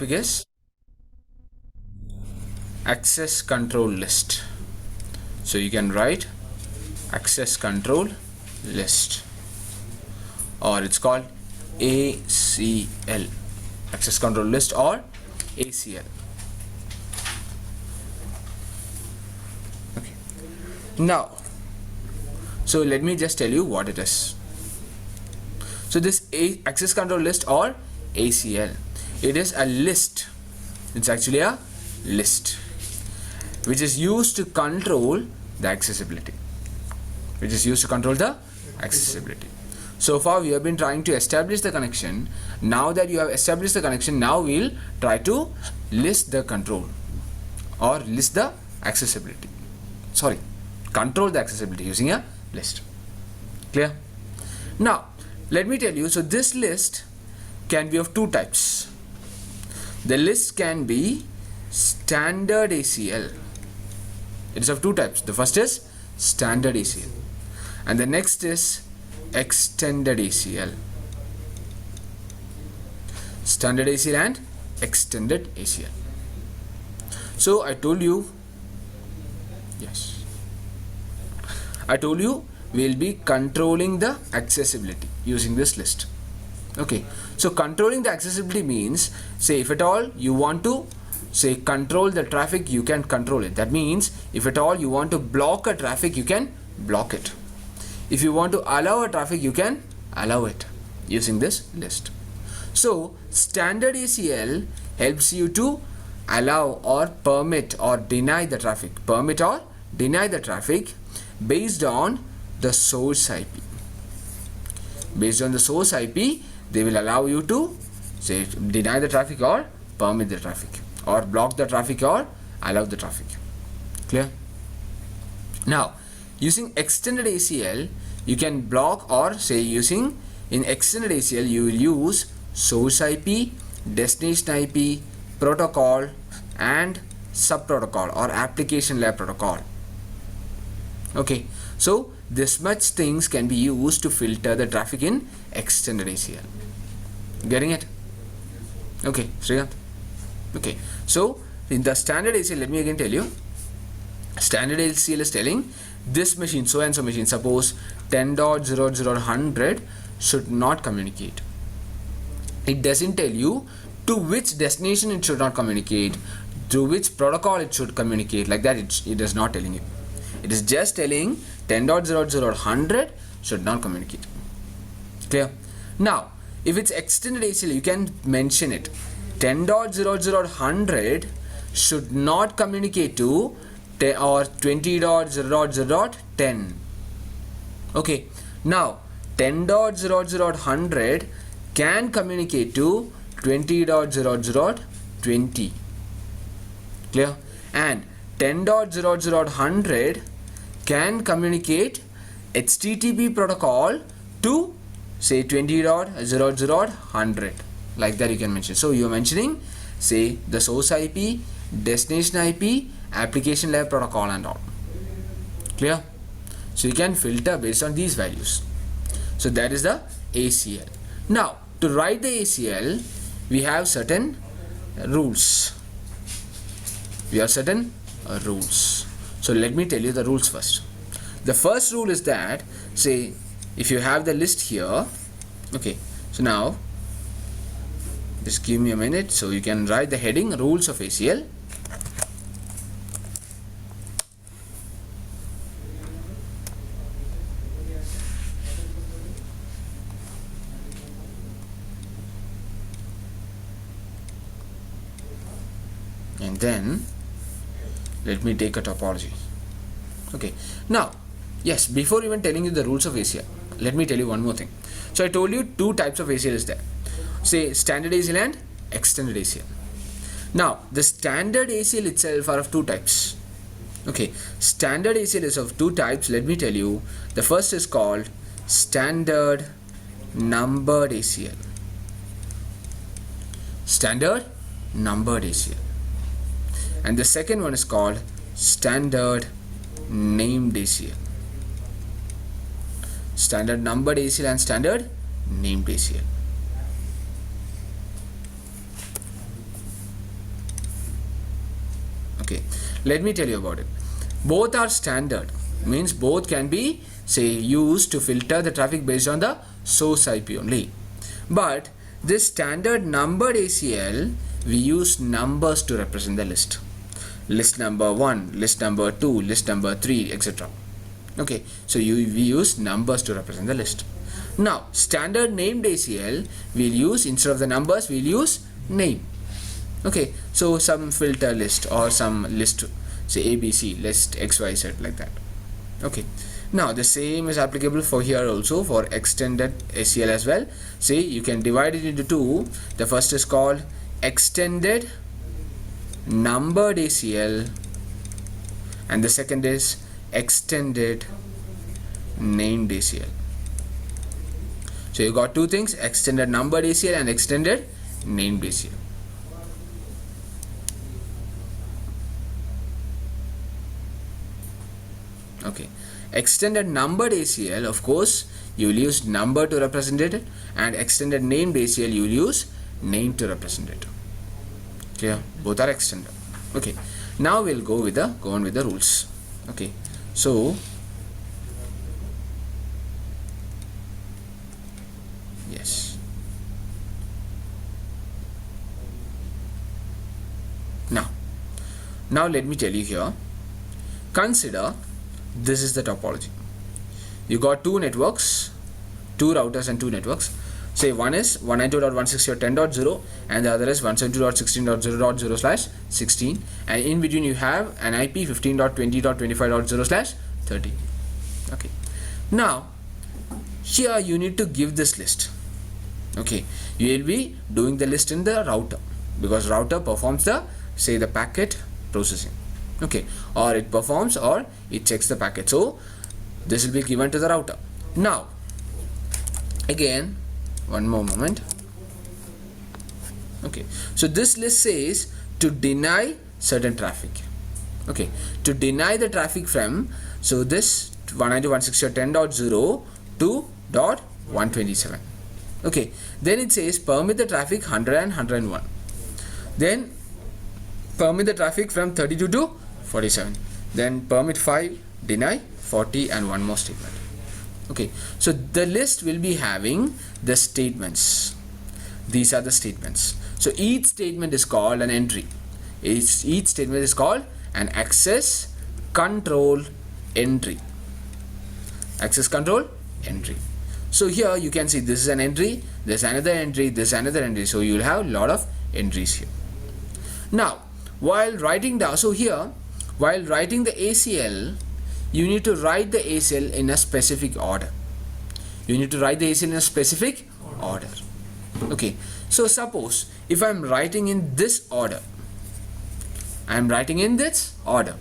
topic is access control list. So you can write access control list, or it's called ACL, access control list, or ACL. Okay. Now, so let me just tell you what it is. So this access control list or ACL, it is a list. It's actually a list which is used to control the accessibility. So far we have been trying to establish the connection. Now that you have established the connection, now we'll try to list the control or list the accessibility. Control the accessibility using a list. Clear? Now let me tell you, so this list can be of two types. The list can be standard ACL. It is of two types. The first is standard ACL and the next is extended ACL. Standard ACL and extended ACL. So I told you we'll be controlling the accessibility using this list. Okay, so controlling the accessibility means, say if at all you want to say control the traffic, you can control it. That means if at all you want to block a traffic, you can block it. If you want to allow a traffic, you can allow it using this list. So standard ACL helps you to allow or permit or deny the traffic, based on the source IP. Based on the source IP, they will allow you to say deny the traffic or permit the traffic, or block the traffic or allow the traffic. Clear? Now using extended ACL, you can block, or say in extended ACL you will use source IP, destination IP, protocol and subprotocol or application layer protocol. Okay, so this much things can be used to filter the traffic in extended ACL. Getting it? Okay, Srikanth. Okay, so in the standard ACL, let me again tell you, standard ACL is telling this machine, so and so machine, suppose 10.00.100 should not communicate. It doesn't tell you to which destination it should not communicate, through which protocol it should communicate. Like that, it is not telling you. It is just telling 10.00.100 should not communicate. Clear? Now if it's extended ACL, you can mention it. 10.00.100 should not communicate to 20.0.0.10. Okay, now 10.00.100 can communicate to 20.0.0.20. Clear? And 10.00.100 can communicate HTTP protocol to say 20.00.100. Like that you can mention. So you are mentioning, say, the source IP, destination IP, application layer protocol and all. Clear? So you can filter based on these values. So that is the ACL. Now to write the ACL, we have certain rules. So let me tell you the rules first. The first rule is that, say if you have the list here, okay, so now just give me a minute, so you can write the heading rules of ACL. And then let me take a topology. Okay, now yes, before even telling you the rules of ACL, let me tell you one more thing. So I told you two types of ACL is there, say standard ACL and extended ACL. Now the standard ACL itself are of two types. Okay, standard ACL is of two types. Let me tell you, the first is called standard numbered ACL. Standard numbered ACL. And the second one is called standard named ACL. Standard numbered ACL and standard named ACL. Okay, let me tell you about it. Both are standard, means both can be used to filter the traffic based on the source IP only. But this standard numbered ACL, we use numbers to represent the list. List number 1, list number 2, list number 3, etc. Okay, so we use numbers to represent the list. Now, standard named ACL, we'll use, instead of the numbers, we'll use name. Okay, so some filter list or some list, say ABC, list XYZ, like that. Okay, now the same is applicable for here also, for extended ACL as well. See, you can divide it into two. The first is called extended numbered ACL, and the second is extended named ACL. So you got two things, extended numbered ACL and extended named ACL. Okay, extended numbered ACL, of course, you will use number to represent it, and extended named ACL, you will use name to represent it. Clear? Both are extended. Okay, now we'll go on with the rules. Okay, so yes, now let me tell you here. Consider this is the topology. You got two networks, two routers and two networks. Say one is 192.168.10.0 and the other is 172.16.0.0/16, and in between you have an IP 15.20.25.0/30. Okay, now here you need to give this list. Okay, you will be doing the list in the router, because router performs the packet processing. Okay, or it performs or it checks the packet, so this will be given to the router. Now again, one more moment. Okay, so this list says to deny certain traffic. Okay, to deny the traffic from, so this 192.168.10.0 to .127. Okay, then it says permit the traffic 100 and 101. Then permit the traffic from 32 to 47. Then permit 5, deny 40, and one more statement. Okay, so the list will be having the statements. These are the statements. So each statement is called an entry. Each statement is called an access control entry. Access control entry. So here you can see this is an entry, there's another entry, there's another entry. So you will have a lot of entries here. Now, while writing down, so here, while writing the ACL, you need to write the ACL in a specific order. You need to write the ACL in a specific order. Okay, so suppose if I'm writing in this order, the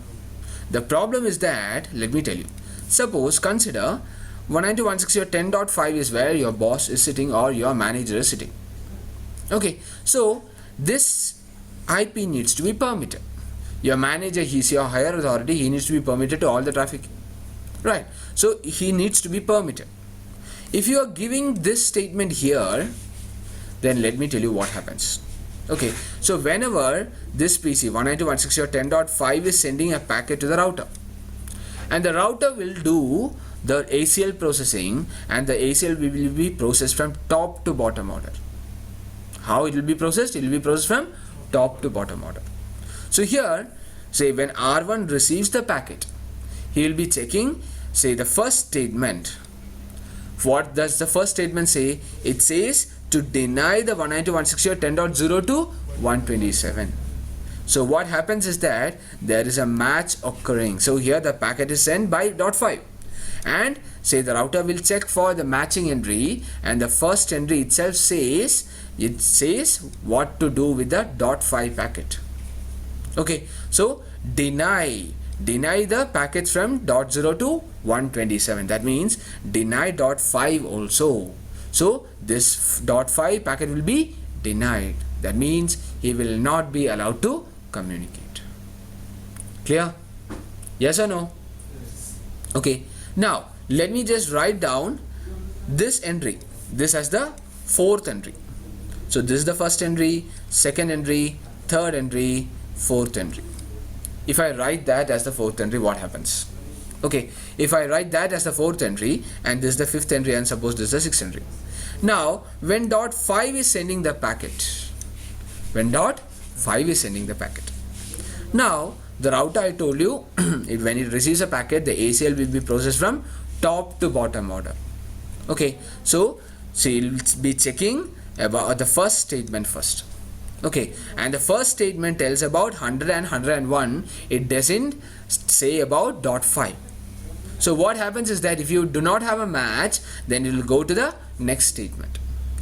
problem is that, let me tell you, suppose consider 192.168.10.5 is where your boss is sitting or your manager is sitting. Okay, so this IP needs to be permitted. Your manager, he's your higher authority, he needs to be permitted to all the traffic, right? So he needs to be permitted. If you are giving this statement here, then let me tell you what happens. Okay, so whenever this PC 192.168.10.5 is sending a packet to the router, and the router will do the ACL processing, and the ACL will be processed from top to bottom order. How it will be processed? It will be processed from top to bottom order. So here, say when R1 receives the packet, he will be checking, say, the first statement. What does the first statement say? It says to deny the 192.168.10.0 to 127. So what happens is that there is a match occurring. So here the packet is sent by .5, and say the router will check for the matching entry, and the first entry itself says, what to do with the .5 packet. Okay, so deny the packets from .0 to 127. That means deny .5 also. So this .5 packet will be denied. That means he will not be allowed to communicate. Clear? Yes or no? Yes. Okay, now let me just write down this entry, this as the fourth entry. So this is the first entry, second entry, third entry, fourth entry. if I write that as the fourth entry, what happens? Okay, if I write that as the fourth entry and this is the fifth entry and suppose this is the sixth entry. Now, when dot 5 is sending the packet, when dot 5 is sending the packet. Now, the router, I told you, when it receives a packet, the ACL will be processed from top to bottom order. Okay, so you'll be checking about the first statement first. Okay, and the first statement tells about 100 and 101. It doesn't say about dot 5. So what happens is that if you do not have a match, then it will go to the next statement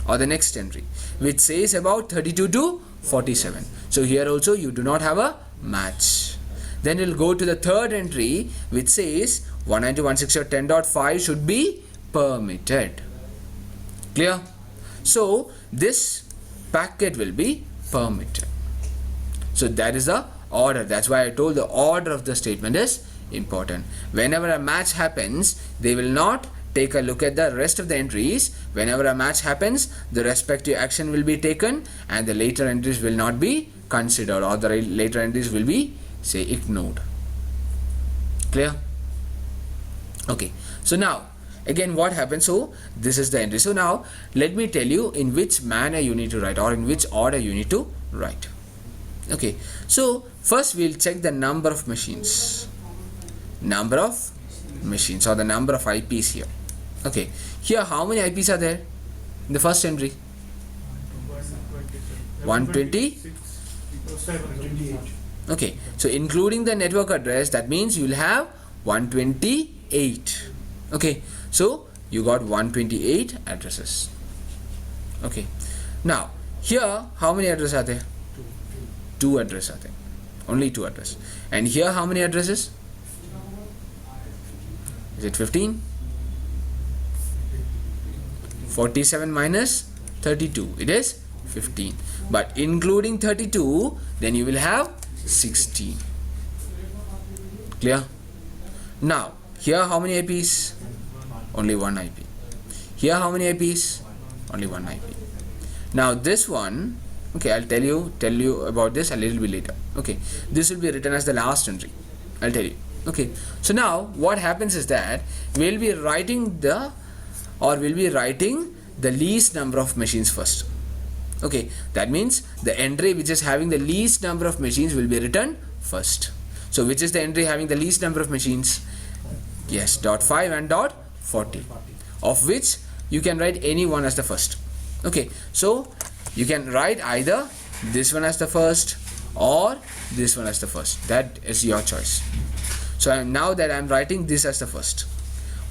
or the next entry, which says about 32 to 47. So here also you do not have a match. Then it will go to the third entry, which says 192.168.10.5 should be permitted. Clear? So this packet will be permitted. So that is the order. That's why I told the order of the statement is important. Whenever a match happens, they will not take a look at the rest of the entries. Whenever a match happens, the respective action will be taken and the later entries will not be considered, or the later entries will be, say, ignored. Clear? Okay, so now again what happens? So this is the entry. So now let me tell you in which manner you need to write, or in which order you need to write. Okay, so first we'll check the number of machines, or the number of IPs here. Okay, here how many IPs are there in the first entry? 120. Okay, so including the network address, that means you will have 128. Okay, so you got 128 addresses. Okay, now here how many addresses are there? 2 addresses are there, only 2 addresses. And here how many addresses? Is it 15? 47 minus 32, it is 15. But including 32, then you will have 16. Clear? Now here how many IPs? Only 1 IP. Here how many IPs? Only 1 IP. Now this one, okay, I'll tell you about this a little bit later. Okay, this will be written as the last entry. I'll tell you. Okay, so now what happens is that we'll be writing the least number of machines first. Okay, that means the entry which is having the least number of machines will be written first. So which is the entry having the least number of machines? Yes, dot 5 and dot 40, of which you can write any one as the first. Okay, so you can write either this one as the first or this one as the first. That is your choice. So now that I'm writing this as the first,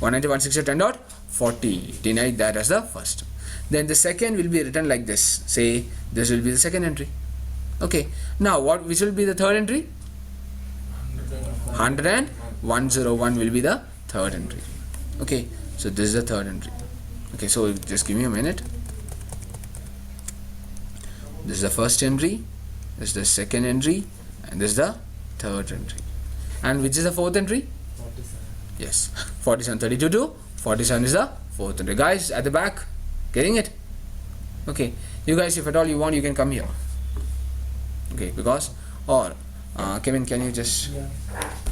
191.168.10.40, deny that as the first. Then the second will be written like this. Say this will be the second entry. Okay, now which will be the third entry? 101 will be the third entry. Okay, so this is the third entry. Okay, so just give me a minute. This is the first entry, this is the second entry, and this is the third entry. And which is the fourth entry? 47. Yes, 47. 32 to 47 is the fourth entry. Guys at the back, getting it? Okay, you guys, if at all you want, you can come here. Okay, because, or Kevin, can you just,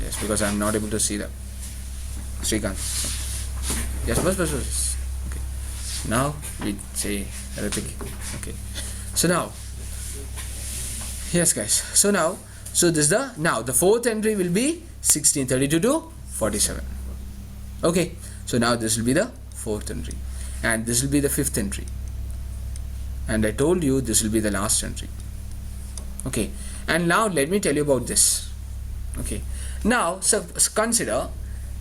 yes, because I'm not able to see that. Srikanth. Yes, bus. Okay, now we say Ritik. Okay, so now, yes guys, so now, so this is the fourth entry will be 16, 32 to 47. Okay, so now this will be the fourth entry, and this will be the fifth entry, and I told you this will be the last entry. Okay, and now let me tell you about this. Okay, now so consider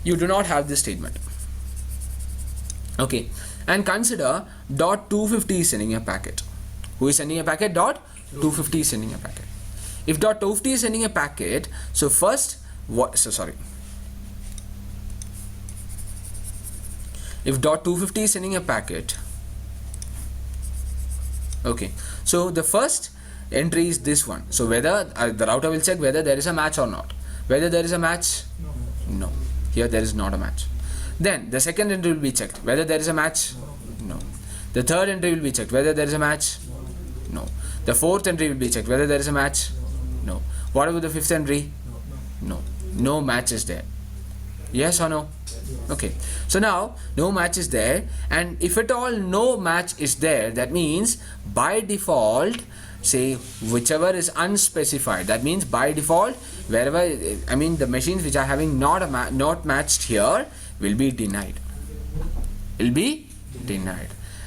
you do not have this statement. Okay, and consider dot 250 is sending a packet. Who is sending a packet? Dot 250 is sending a packet. If dot 250 is sending a packet, so first if dot 250 is sending a packet, okay, so the first entry is this one. So whether the router will check whether there is a match or not. Whether there is a match, no, here there is not a match. Then the second entry will be checked whether there is a match, no. The third entry will be checked whether there is a match, no. The fourth entry will be checked whether there is a match, no. What about the fifth entry? No match is there. Yes or no? Okay, so now no match is there, and if at all no match is there, that means by default, say whichever is unspecified, that means by default wherever, I mean the machines which are having not matched here will be denied.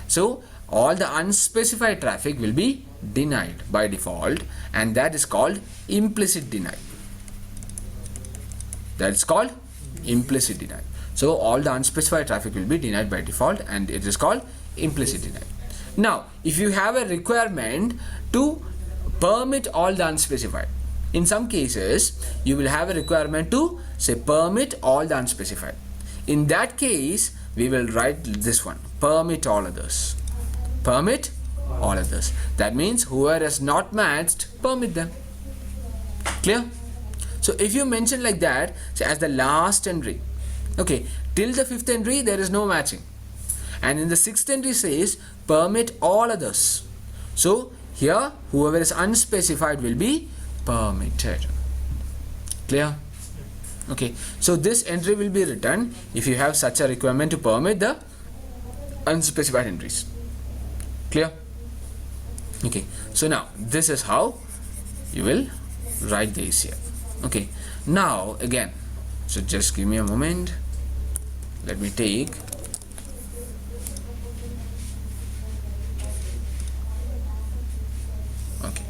So all the unspecified traffic will be denied by default, and that is called implicit denial. So all the unspecified traffic will be denied by default, and it is called implicit denial. Now, if you have a requirement to permit all the unspecified, in some cases you will have a requirement to say permit all the unspecified. In that case, we will write this one: permit all others. That means whoever is not matched, permit them. Clear? So if you mention like that, say as the last entry, okay, till the 5th entry there is no matching, and in the 6th entry says permit all others. So here whoever is unspecified will be permitted. Clear? Okay, so this entry will be written if you have such a requirement to permit the unspecified entries. Clear? Okay, so now this is how you will write this here. Okay, now again, so just give me a moment, let me take okay,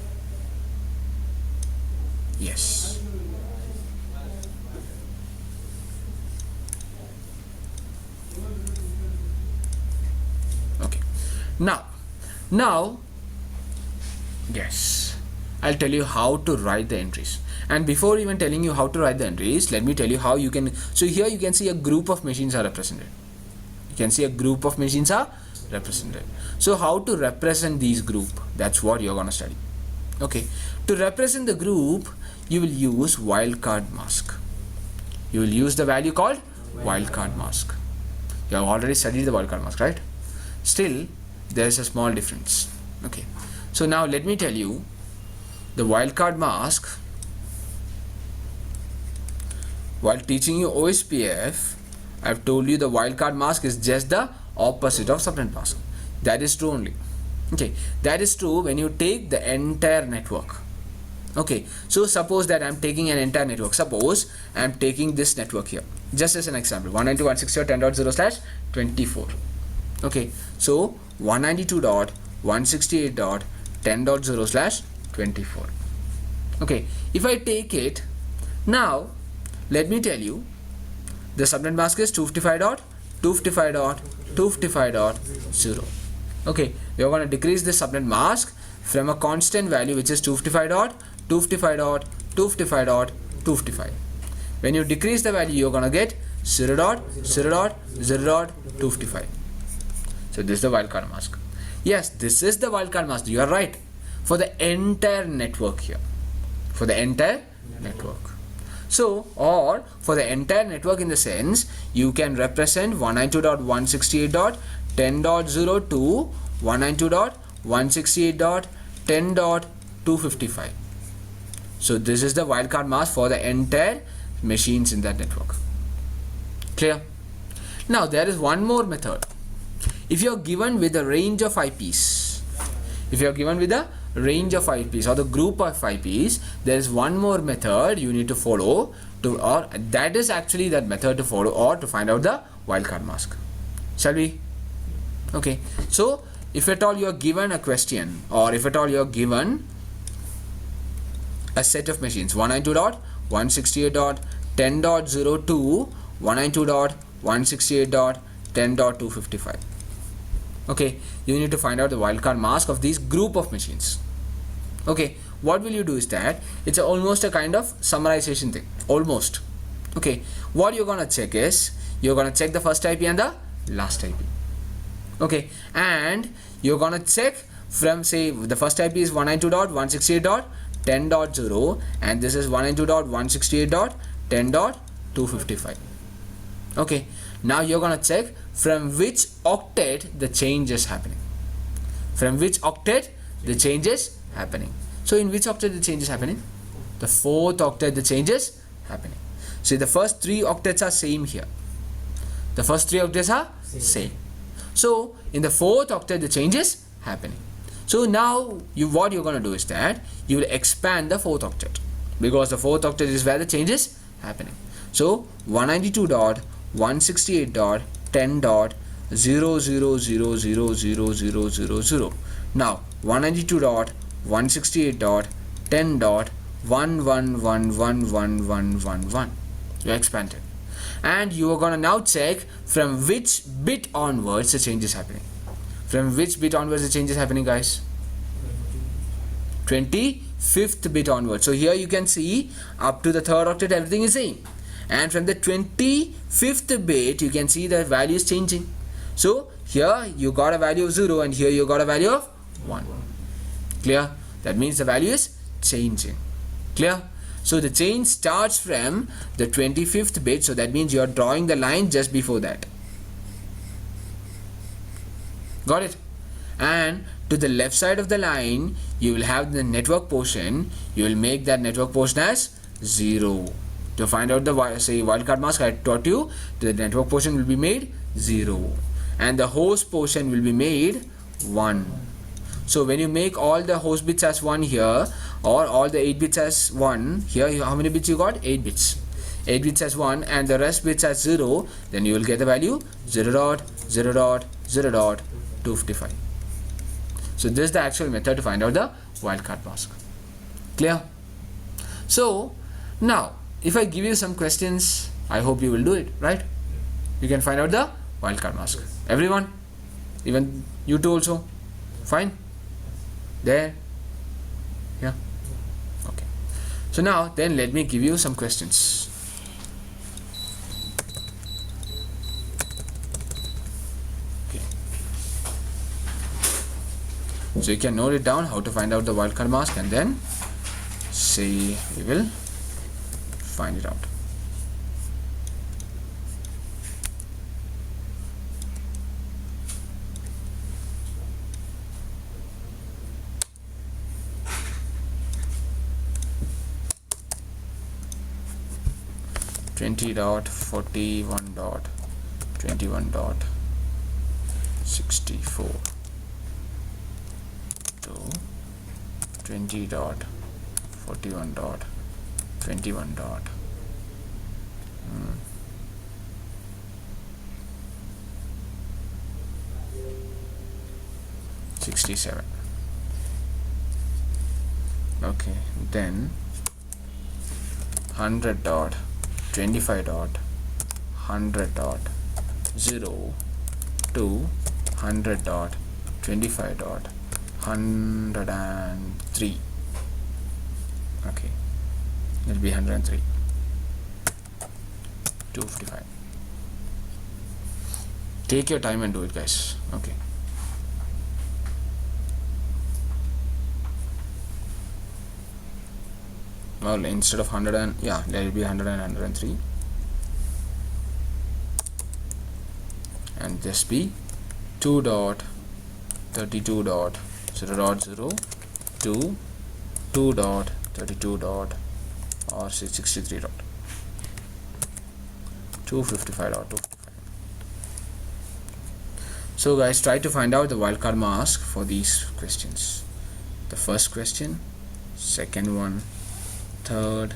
yes, okay, now yes, I'll tell you how to write the entries. And before even telling you how to write the entries, let me tell you how you can. So here you can see a group of machines are represented. So how to represent these group? That's what you're gonna study. Okay. To represent the group, you will use wildcard mask. You will use the value called wildcard mask. You have already studied the wildcard mask, right? Still, there is a small difference. Okay. So now let me tell you the wildcard mask. While teaching you OSPF, I've told you the wildcard mask is just the opposite of subnet mask. That is true only. Okay, that is true when you take the entire network. Okay, so suppose that I'm taking an entire network. Suppose I'm taking this network here, just as an example, 192.168.10.0/24. Okay, so 192.168.10.0/24. Okay, if I take it now, let me tell you, the subnet mask is 255.255.255.0. Okay, we are going to decrease the subnet mask from a constant value which is 255.255.255.255. When you decrease the value, you're going to get 0.0.0.0.255. So this is the wildcard mask. Yes, this is the wildcard mask. You are right. For the entire network here. For the entire network. So, or for the entire network, in the sense, you can represent 192.168.10.0 to 192.168.10.255. So this is the wildcard mask for the entire machines in that network. Clear? Now there is one more method. If you are given with a range of IPs, or the group of IPs, there is one more method you need to follow to, or that is actually that method to follow or to find out the wildcard mask. Shall we? Okay, so if at all you are given a question, or if at all you are given a set of machines 192.168.10.0 to 192.168.10.255. Okay, you need to find out the wildcard mask of these group of machines. Okay, what will you do is that it's almost a kind of summarization thing, almost. Okay, what you're gonna check is you're gonna check the first IP and the last IP. Okay, and you're gonna check from, say, the first IP is 192.168.10.0 and this is 192.168.10.255. Okay, now you're gonna check from which octet the change is happening. So in which octet the change is happening? The 4th octet the change is happening. See, the first 3 octets are same here. The first 3 octets are same. So in the 4th octet the change is happening. So now what you're going to do is that you will expand the 4th octet, because the 4th octet is where the change is happening. So 192.168.10.0000000. Now 192.168.10.11111111. You expanded, and you are going to now check from which bit onwards the change is happening. From which bit onwards the change is happening, guys? 25th bit onwards. So here you can see up to the 3rd octet everything is same, and from the 25th bit you can see the value is changing. So here you got a value of 0 and here you got a value of 1. Clear? That means the value is changing. Clear? So the change starts from the 25th bit, so that means you are drawing the line just before that. Got it? And to the left side of the line you will have the network portion. You will make that network portion as 0. To find out the wildcard mask, I taught you the network portion will be made 0 and the host portion will be made 1. So when you make all the host bits as 1 here, or all the 8 bits as 1 here, how many bits you got? 8 bits. 8 bits as 1 and the rest bits as 0, then you will get the value 0.0.0.255. So this is the actual method to find out the wildcard mask. Clear? So now if I give you some questions, I hope you will do it, right? You can find out the wildcard mask. Everyone? Even you two also? Fine? There? Yeah? Okay. So now then let me give you some questions. Okay. So you can note it down how to find out the wildcard mask, and then say we will find it out. Twenty dot 41 dot 21 dot 64 to 20 dot 41 dot 21 dot 67. Okay, then 100 dot 25 dot 100 dot 0 to 100 dot 25 dot 103. Okay, it will be 103. 255. Take your time and do it, guys. Okay. Well, instead of 100 and let it be 100 and 103, and just be 2 dot 32 dot 0 dot 0 to 2 dot 32 dot or 63 dot 255 dot 255. So guys, try to find out the wildcard mask for these questions. The first question, second one, third,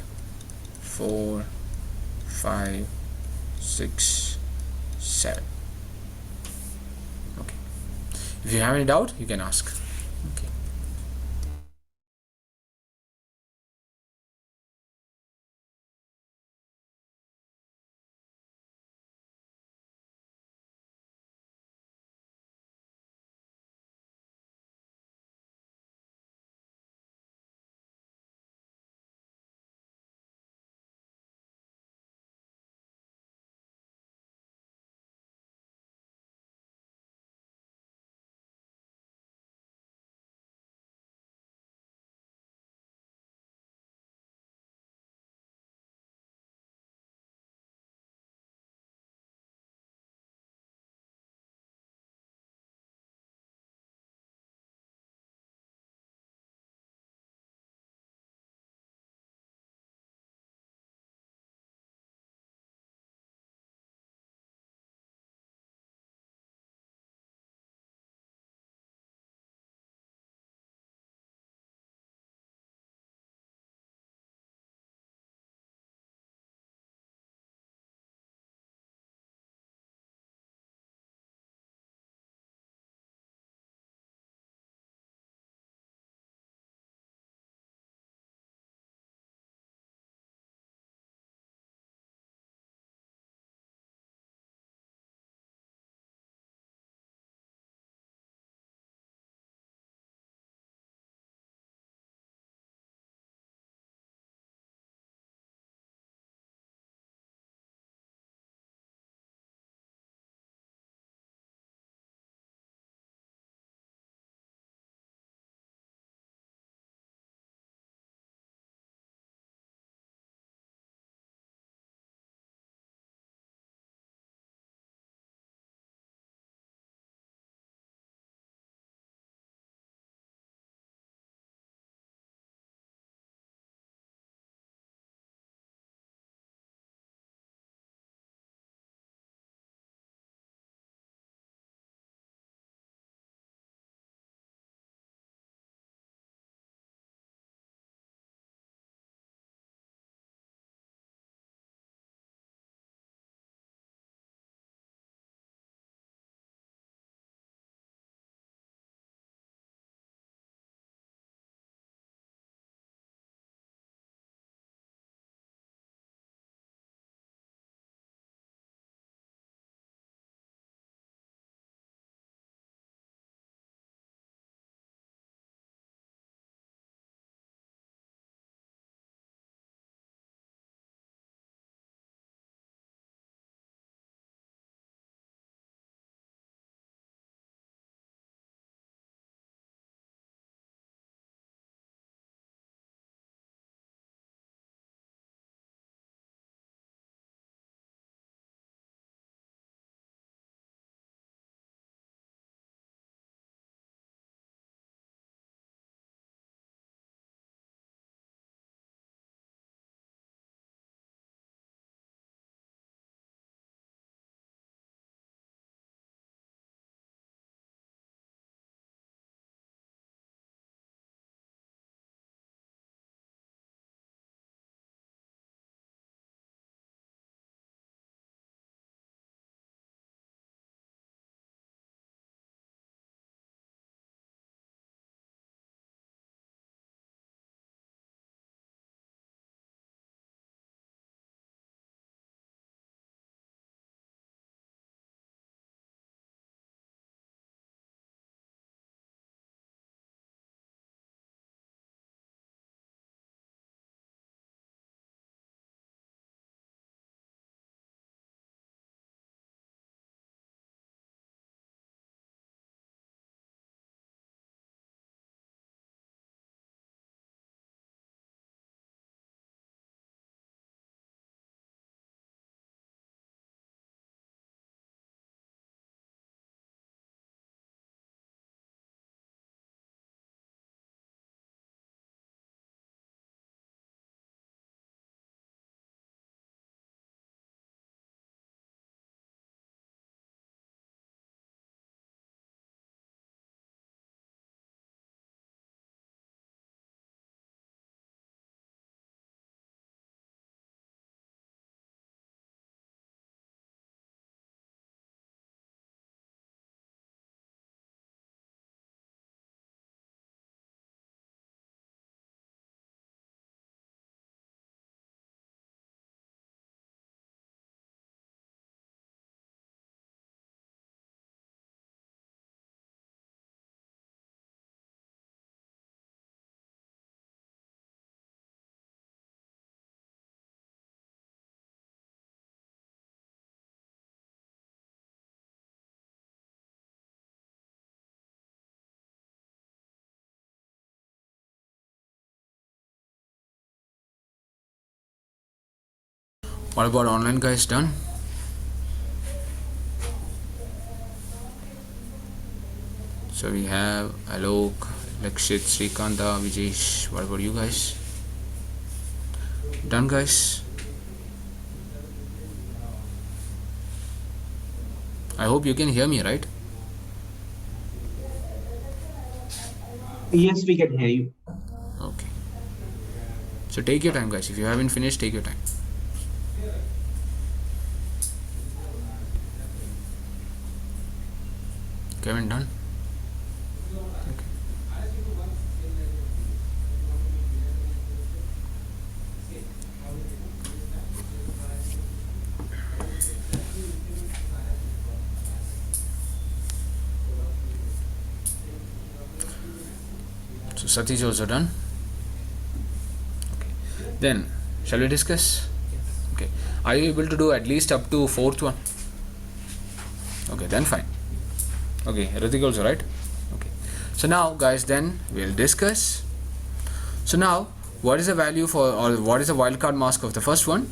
4, 5, 6, 7. Okay. If you have any doubt, you can ask. What about online guys? Done? So we have Alok, Lakshit, Srikanta, Vijesh. What about you guys? Done guys? I hope you can hear me, right? Yes, we can hear you. Okay. So take your time guys. If you haven't finished, take your time. Kevin, done? Okay. So Satish also done? Okay. Then, shall we discuss? Okay. Are you able to do at least up to fourth one? Okay, then fine. Okay, Ritik also, right? Okay. So now guys, then we'll discuss. So now, what is the value for, or what is the wildcard mask of the first one?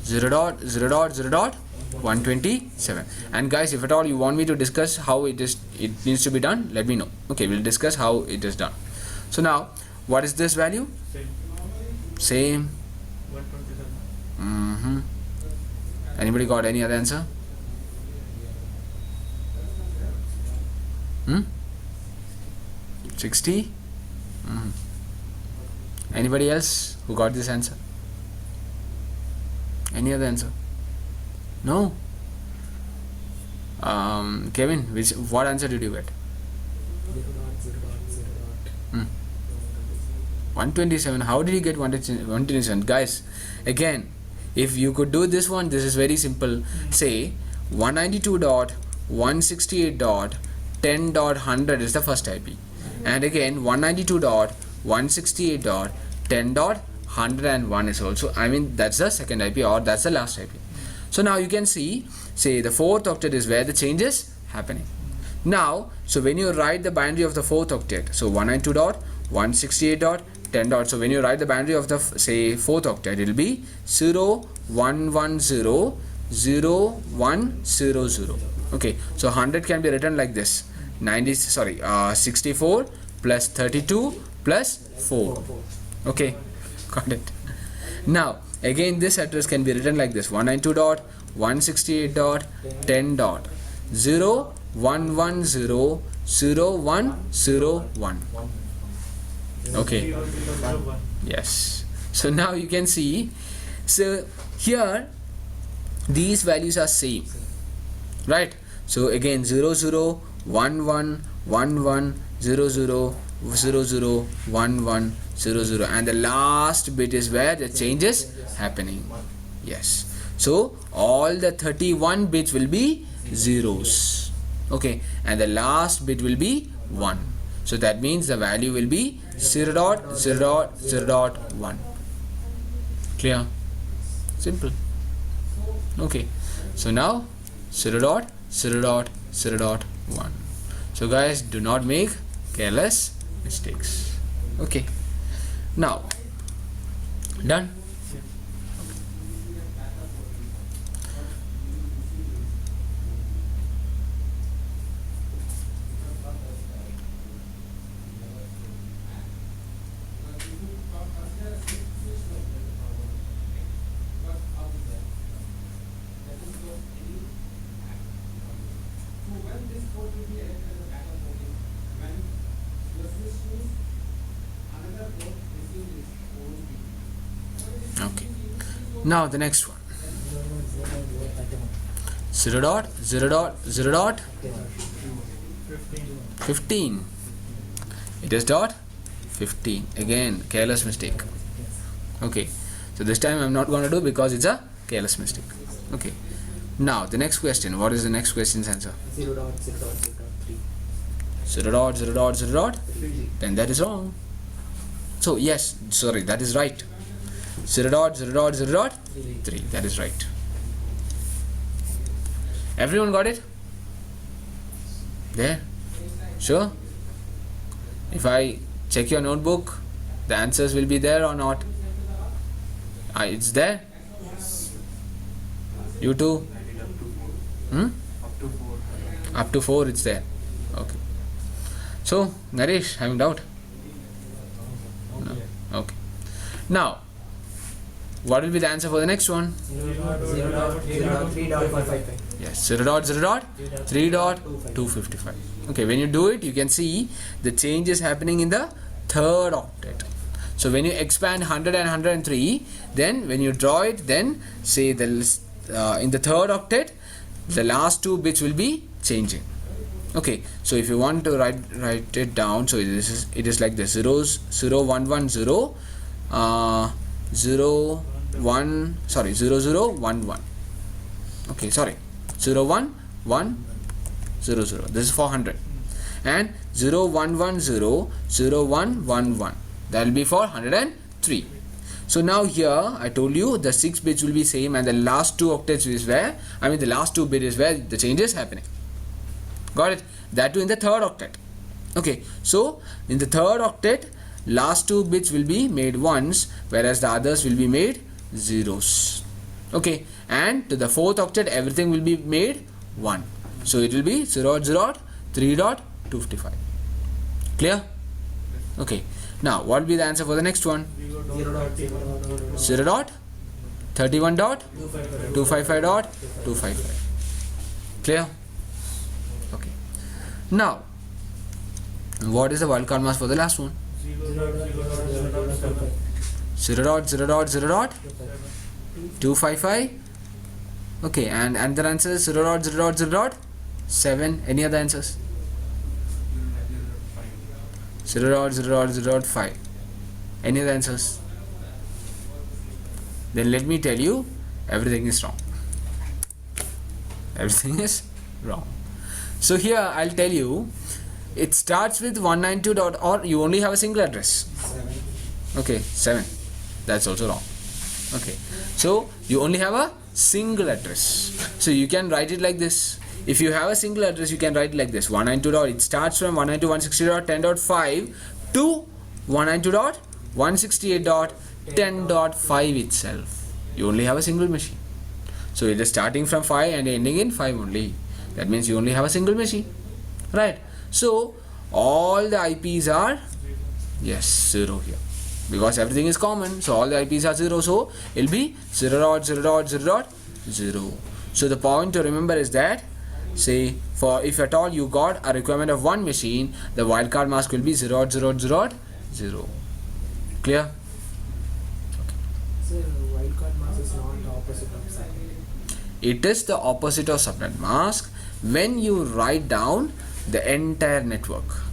0.0.0.127. And guys, if at all you want me to discuss how it needs to be done, let me know. Okay, we'll discuss how it is done. So now, what is this value? Same. 127. Anybody got any other answer? 60? Anybody else who got this answer? Any other answer? No? Kevin, what answer did you get? 127. How did you get 127? Guys, again, if you could do this one, this is very simple. Say 192.168.10.100 is the first IP, and again 192.168.10.101 is also, I mean, that's the second IP, or that's the last IP. So now you can see, say the fourth octet is where the change is happening. Now, so when you write the binary of the fourth octet, so 192.168.10. So when you write the binary of the say fourth octet, it will be 01100100. Okay, so 100 can be written like this: 64 plus 32 plus 4. Okay, got it. Now again, this address can be written like this: 192.168.10.011000101. Okay, yes. So now you can see, so here these values are same, right? So again 00 11 11 00 00 11 00, and the last bit is where the change is happening. Yes, so all the 31 bits will be zeros. Okay, and the last bit will be 1. So that means the value will be 0.0.0.1. Clear? Simple. Okay, so now 0.0.0.1. So guys, do not make careless mistakes. Okay, now done. Okay, now the next one, 0.0.0.15. It is dot 15. Again, careless mistake. Okay, so this time I'm not going to do because it's a careless mistake. Okay, now the next question. What is the next question's answer? 0.0.0.3. 0.0.0.0. Then that is wrong. So yes, sorry, that is right. 0.0.0.3. That is right. Everyone got it? There? Sure? If I check your notebook, the answers will be there or not? It's there. You too. I did up to 4. Hmm? Up to 4. Up to 4 it's there. Okay. So Naresh, having doubt? No. Okay. Now, what will be the answer for the next one? 0.3.455. Yes, 0.3.255. Okay, when you do it, you can see the change is happening in the third octet. So when you expand 100 and 103, then when you draw it, then say the in the third octet, the last 2 bits will be changing. Okay, so if you want to write it down, so it is like this: 00110 0011. Okay, sorry, 01100. This is for 100, and 0110 0111. That will be for 103. So now here I told you the 6 bits will be same, and the last 2 octets is where, the last 2 bit is where the change is happening. Got it? That too in the third octet. Okay, so in the third octet, last 2 bits will be made ones, whereas the others will be made zeros. Okay, and to the fourth octet, everything will be made 1. So it will be 0.3.255. Clear? Okay. Now, what will be the answer for the next one? 0.31.255.255. Clear? Okay. Now, what is the wildcard mask for the last one? 0.0.0.255. Okay, and the answer is 0.0.0.7. Any other answers? 0.0.0.5. Any other answers? Then let me tell you, everything is wrong. Everything is wrong. So here I'll tell you, it starts with 192. Or you only have a single address. 7. Okay, 7. That's also wrong. Okay, so you only have a single address. So you can write it like this. If you have a single address, you can write it like this: 192. It starts from 192.168.10.5 to 192.168.10.5 itself. You only have a single machine. So it is starting from 5 and ending in 5 only. That means you only have a single machine, right? So all the IPs are 0 here, because everything is common. So all the IPs are 0. So it will be 0.0.0.0. So the point to remember is that, say, for if at all you got a requirement of 1 machine, the wildcard mask will be 0.0.0.0. Clear? So wildcard mask is not the opposite of subnet. It is the opposite of subnet mask when you write down the entire network.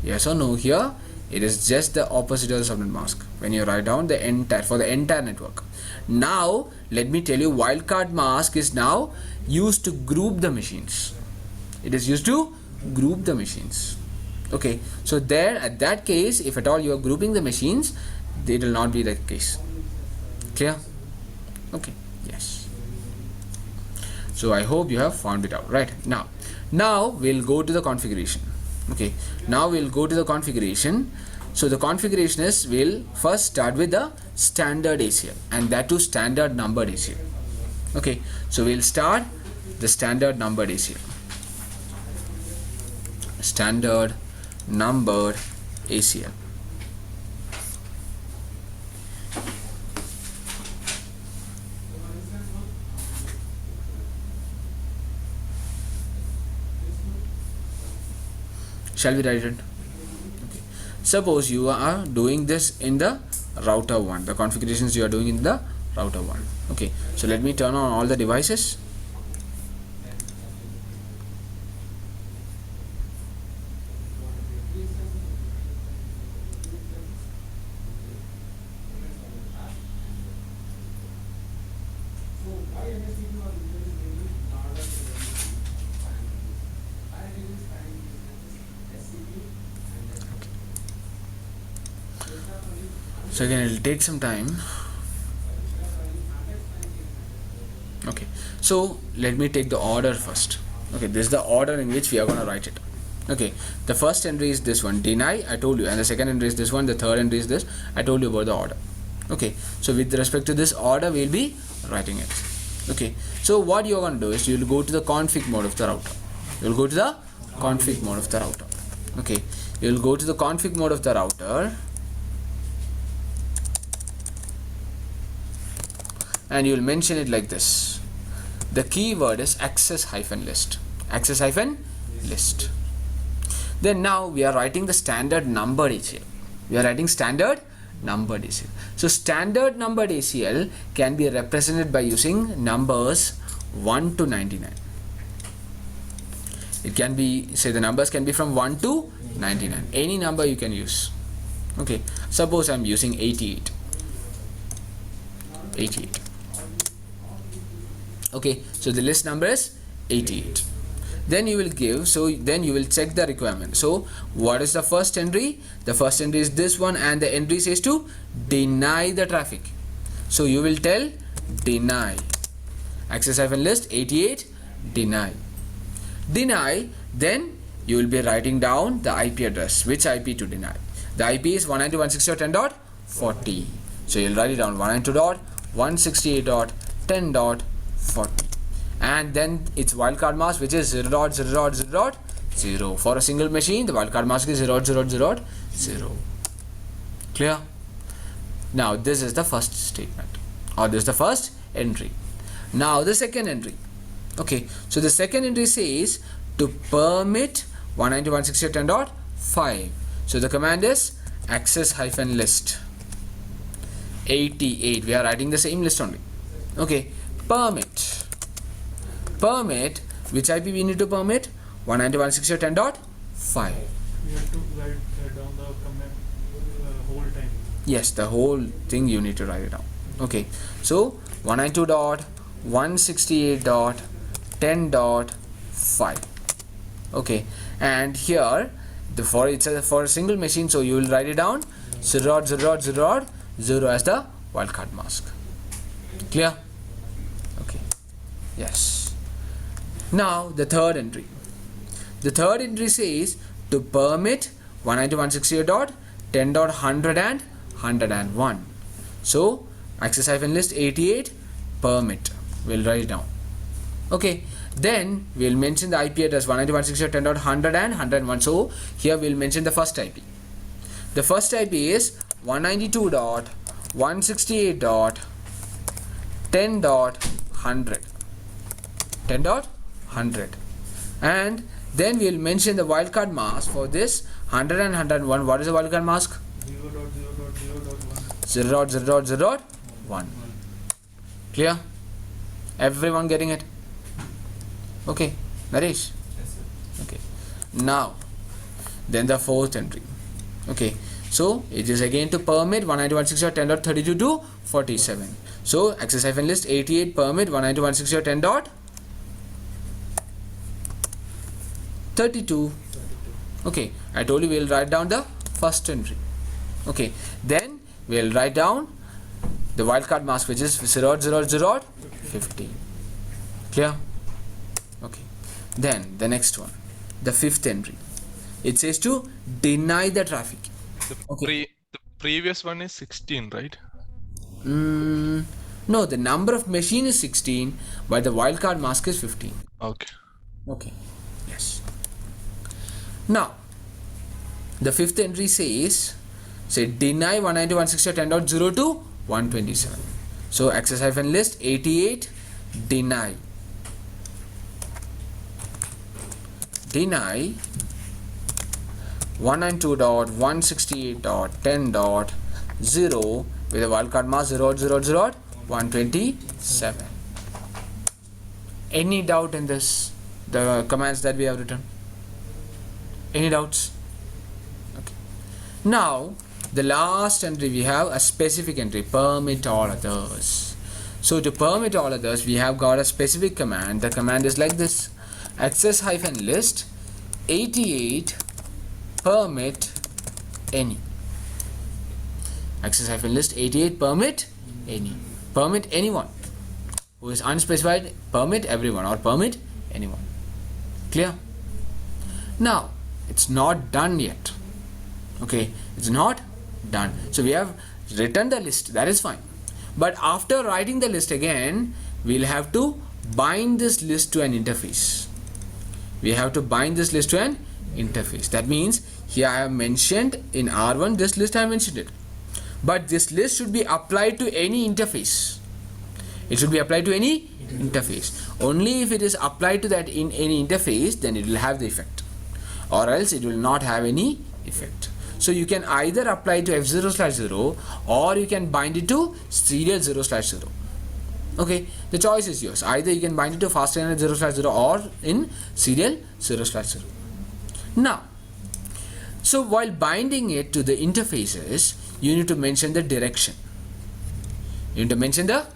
Yes or no? Here it is just the opposite of the subnet mask when you write down the entire network. Now let me tell you, wildcard mask is now used to group the machines. It is used to group the machines. Okay, so there, at that case, if at all you are grouping the machines, it will not be the case. Clear? Okay, yes. So I hope you have found it out. Right, now we'll go to the configuration. Okay, now we'll go to the configuration. So the configuration is, we'll first start with the standard ACL, and that too standard numbered ACL. Okay, so we'll start the standard numbered ACL. Standard numbered ACL. Shall we write it? Okay. Suppose you are doing this in the router 1. The configurations you are doing in the router 1. Okay, so let me turn on all the devices. So again, it will take some time. Okay, so let me take the order first. Okay, this is the order in which we are going to write it. Okay, the first entry is this one, deny, I told you, and the second entry is this one, the third entry is this. I told you about the order. Okay, so with respect to this order, we'll be writing it. Okay, so what you're going to do is you'll go to the config mode of the router. You'll go to the config mode of the router. Okay, you'll go to the config mode of the router, and you'll mention it like this. The keyword is access-list. Access-list. Then now we are writing the standard numbered ACL. We are writing standard numbered ACL. So standard numbered ACL can be represented by using numbers 1 to 99. It can be, say the numbers can be from 1 to 99. Any number you can use. Okay, suppose I'm using 88. 88. Okay, so the list number is 88. Then you will give, so then you will check the requirement. So what is the first entry? The first entry is this one, and the entry says to deny the traffic. So you will tell deny access-list 88 deny. Deny, then you will be writing down the IP address, which IP to deny. The IP is 192.168.10.40. So you'll write it down 192.168.10.40. And then its wildcard mask, which is 0.0.0.0. For a single machine, the wildcard mask is 0.0.0.0. Clear? Now this is the first statement, or this is the first entry. Now the second entry. Okay, so the second entry says to permit 192.168.10.5. So the command is access-list 88. We are writing the same list only. Okay, permit. Permit, which IP we need to permit? 192.168.10.5. We have to write down the command whole time. Yes, the whole thing you need to write it down. Okay, so 192.168.10.5. Okay, and here the for a single machine, so you will write it down 0.0.0.0 as the wildcard mask. Clear? Okay. Yes. Now the third entry. The third entry says to permit 192.168.10.100 and 101. So access-list 88 permit. We'll write it down. Okay. Then we'll mention the IP address 192.168.10.100 and 101. So here we'll mention the first IP. The first IP is 192.168.10.100. 10.100. And then we'll mention the wildcard mask for this 100 and 101. What is the wildcard mask? 0.0.0.1. 0.0.0.1. Clear? Everyone getting it? Okay, Naresh? Okay. Now, then the fourth entry. Okay, so it is again to permit 192.168.10.32 to 47. So access-list 88 permit 192.168.10.32. Okay, I told you we'll write down the first entry. Okay, then we'll write down the wildcard mask, which is 0.0.0.15. Clear? Okay, then the next one, the fifth entry. It says to deny the traffic. The previous one is 16, right? No, the number of machine is 16, but the wildcard mask is 15. Okay. Okay, yes. Now, the fifth entry says, say deny 192.168.10.0 to 127. So access-list 88 deny. Deny 192.168.10.0 with a wildcard mask 0.0.0.127. Any doubt in this? The commands that we have written? Any doubts? Okay. Now the last entry, we have a specific entry, permit all others. So to permit all others, we have got a specific command. The command is like this: access-list 88 permit any. Access-list 88 permit any. Permit anyone who is unspecified, permit everyone, or permit anyone. Clear? Now it's not done yet. Okay, it's not done. So we have return the list, that is fine. But after writing the list again, we'll have to bind this list to an interface. We have to bind this list to an interface. That means here I have mentioned in R1 this list I have mentioned it. But this list should be applied to any interface. It should be applied to any interface. Only if it is applied to that in any interface, then it will have the effect. Or else it will not have any effect. So you can either apply to F0/0 or you can bind it to serial 0/0. Okay, the choice is yours. Either you can bind it to fast internet 0/0 or in serial 0/0. Now, so while binding it to the interfaces, you need to mention the direction. You need to mention the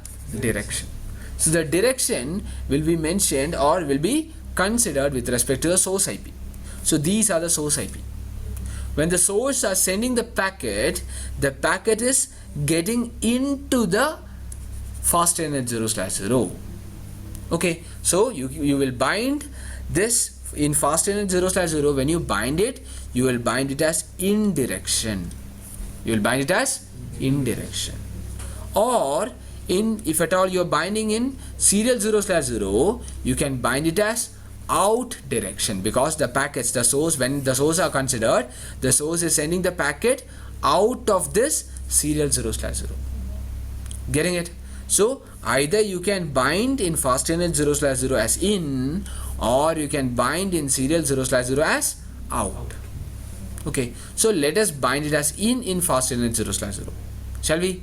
direction. So the direction will be mentioned or will be considered with respect to the source IP. So these are the source IP. When the source are sending the packet is getting into the fast internet 0/0. Okay, so you will bind this in fast internet 0/0. When you bind it, you will bind it as indirection. You will bind it as indirection. Or if at all you are binding in serial 0/0, you can bind it as out direction, because the packets, the source, when the source are considered, the source is sending the packet out of this serial 0/0. Getting it? So either you can bind in fast internet 0/0 as in, or you can bind in serial 0/0 as out. Okay, so let us bind it as in fast internet 0/0. Shall we?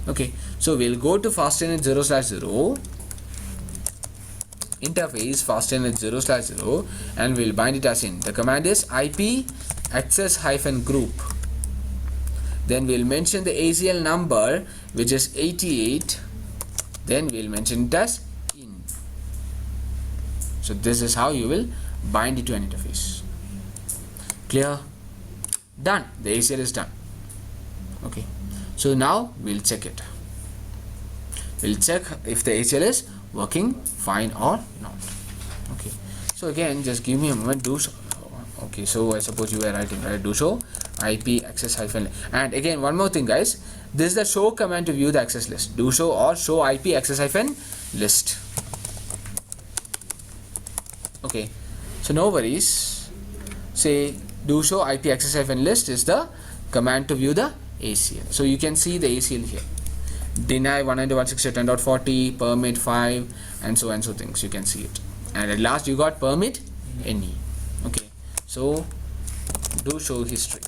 Okay, so we'll go to fast internet 0/0 interface fast internet 0/0 and we'll bind it as in. The command is IP access-group. Then we'll mention the ACL number, which is 88. Then we'll mention it as in. So this is how you will bind it to an interface. Clear? Done. The ACL is done. Okay. So now we'll check it. We'll check if the ACL is working fine or not. Okay. So again, just give me a moment. Do show. Okay. So I suppose you were writing, right? Do show IP access hyphen. And again, one more thing, guys. This is the show command to view the access list. Do show or show IP access hyphen list. Okay. So no worries. Say do show IP access hyphen list is the command to view the ACL. So you can see the ACL here. Deny 192.168.10.40, permit 5, and so things. You can see it. And at last you got permit any. Okay. So do show history.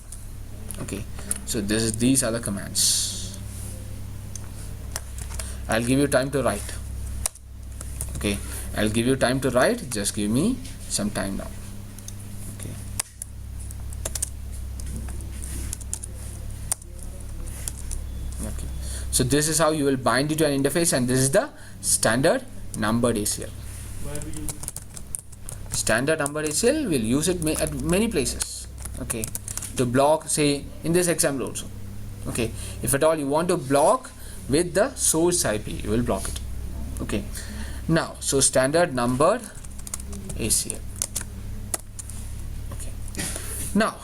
Okay. So these are the commands. I'll give you time to write. Okay. I'll give you time to write. Just give me some time now. Okay. Okay. So this is how you will bind it to an interface, and this is the standard numbered ACL. Why we use Standard numbered ACL, we'll use it at many places. Okay. To block, say in this example also. Okay. If at all you want to block with the source IP, you will block it. Okay. Now, so standard numbered ACL. Okay. Now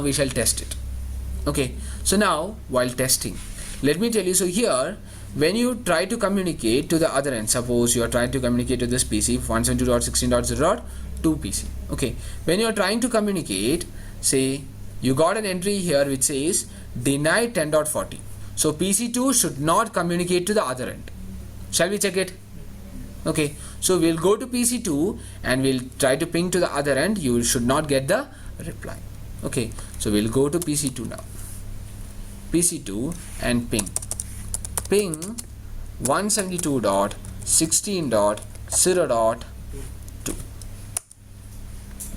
we shall test it. Okay. So now, while testing, let me tell you, so here, when you try to communicate to the other end, suppose you are trying to communicate to this PC, 172.16.0.2 PC. Okay. When you are trying to communicate, say, you got an entry here which says, deny 10.40. So PC2 should not communicate to the other end. Shall we check it? Okay. So we'll go to PC2 and we'll try to ping to the other end. You should not get the reply. Okay. So we'll go to PC2 now. PC2 and ping 172.16.0.2.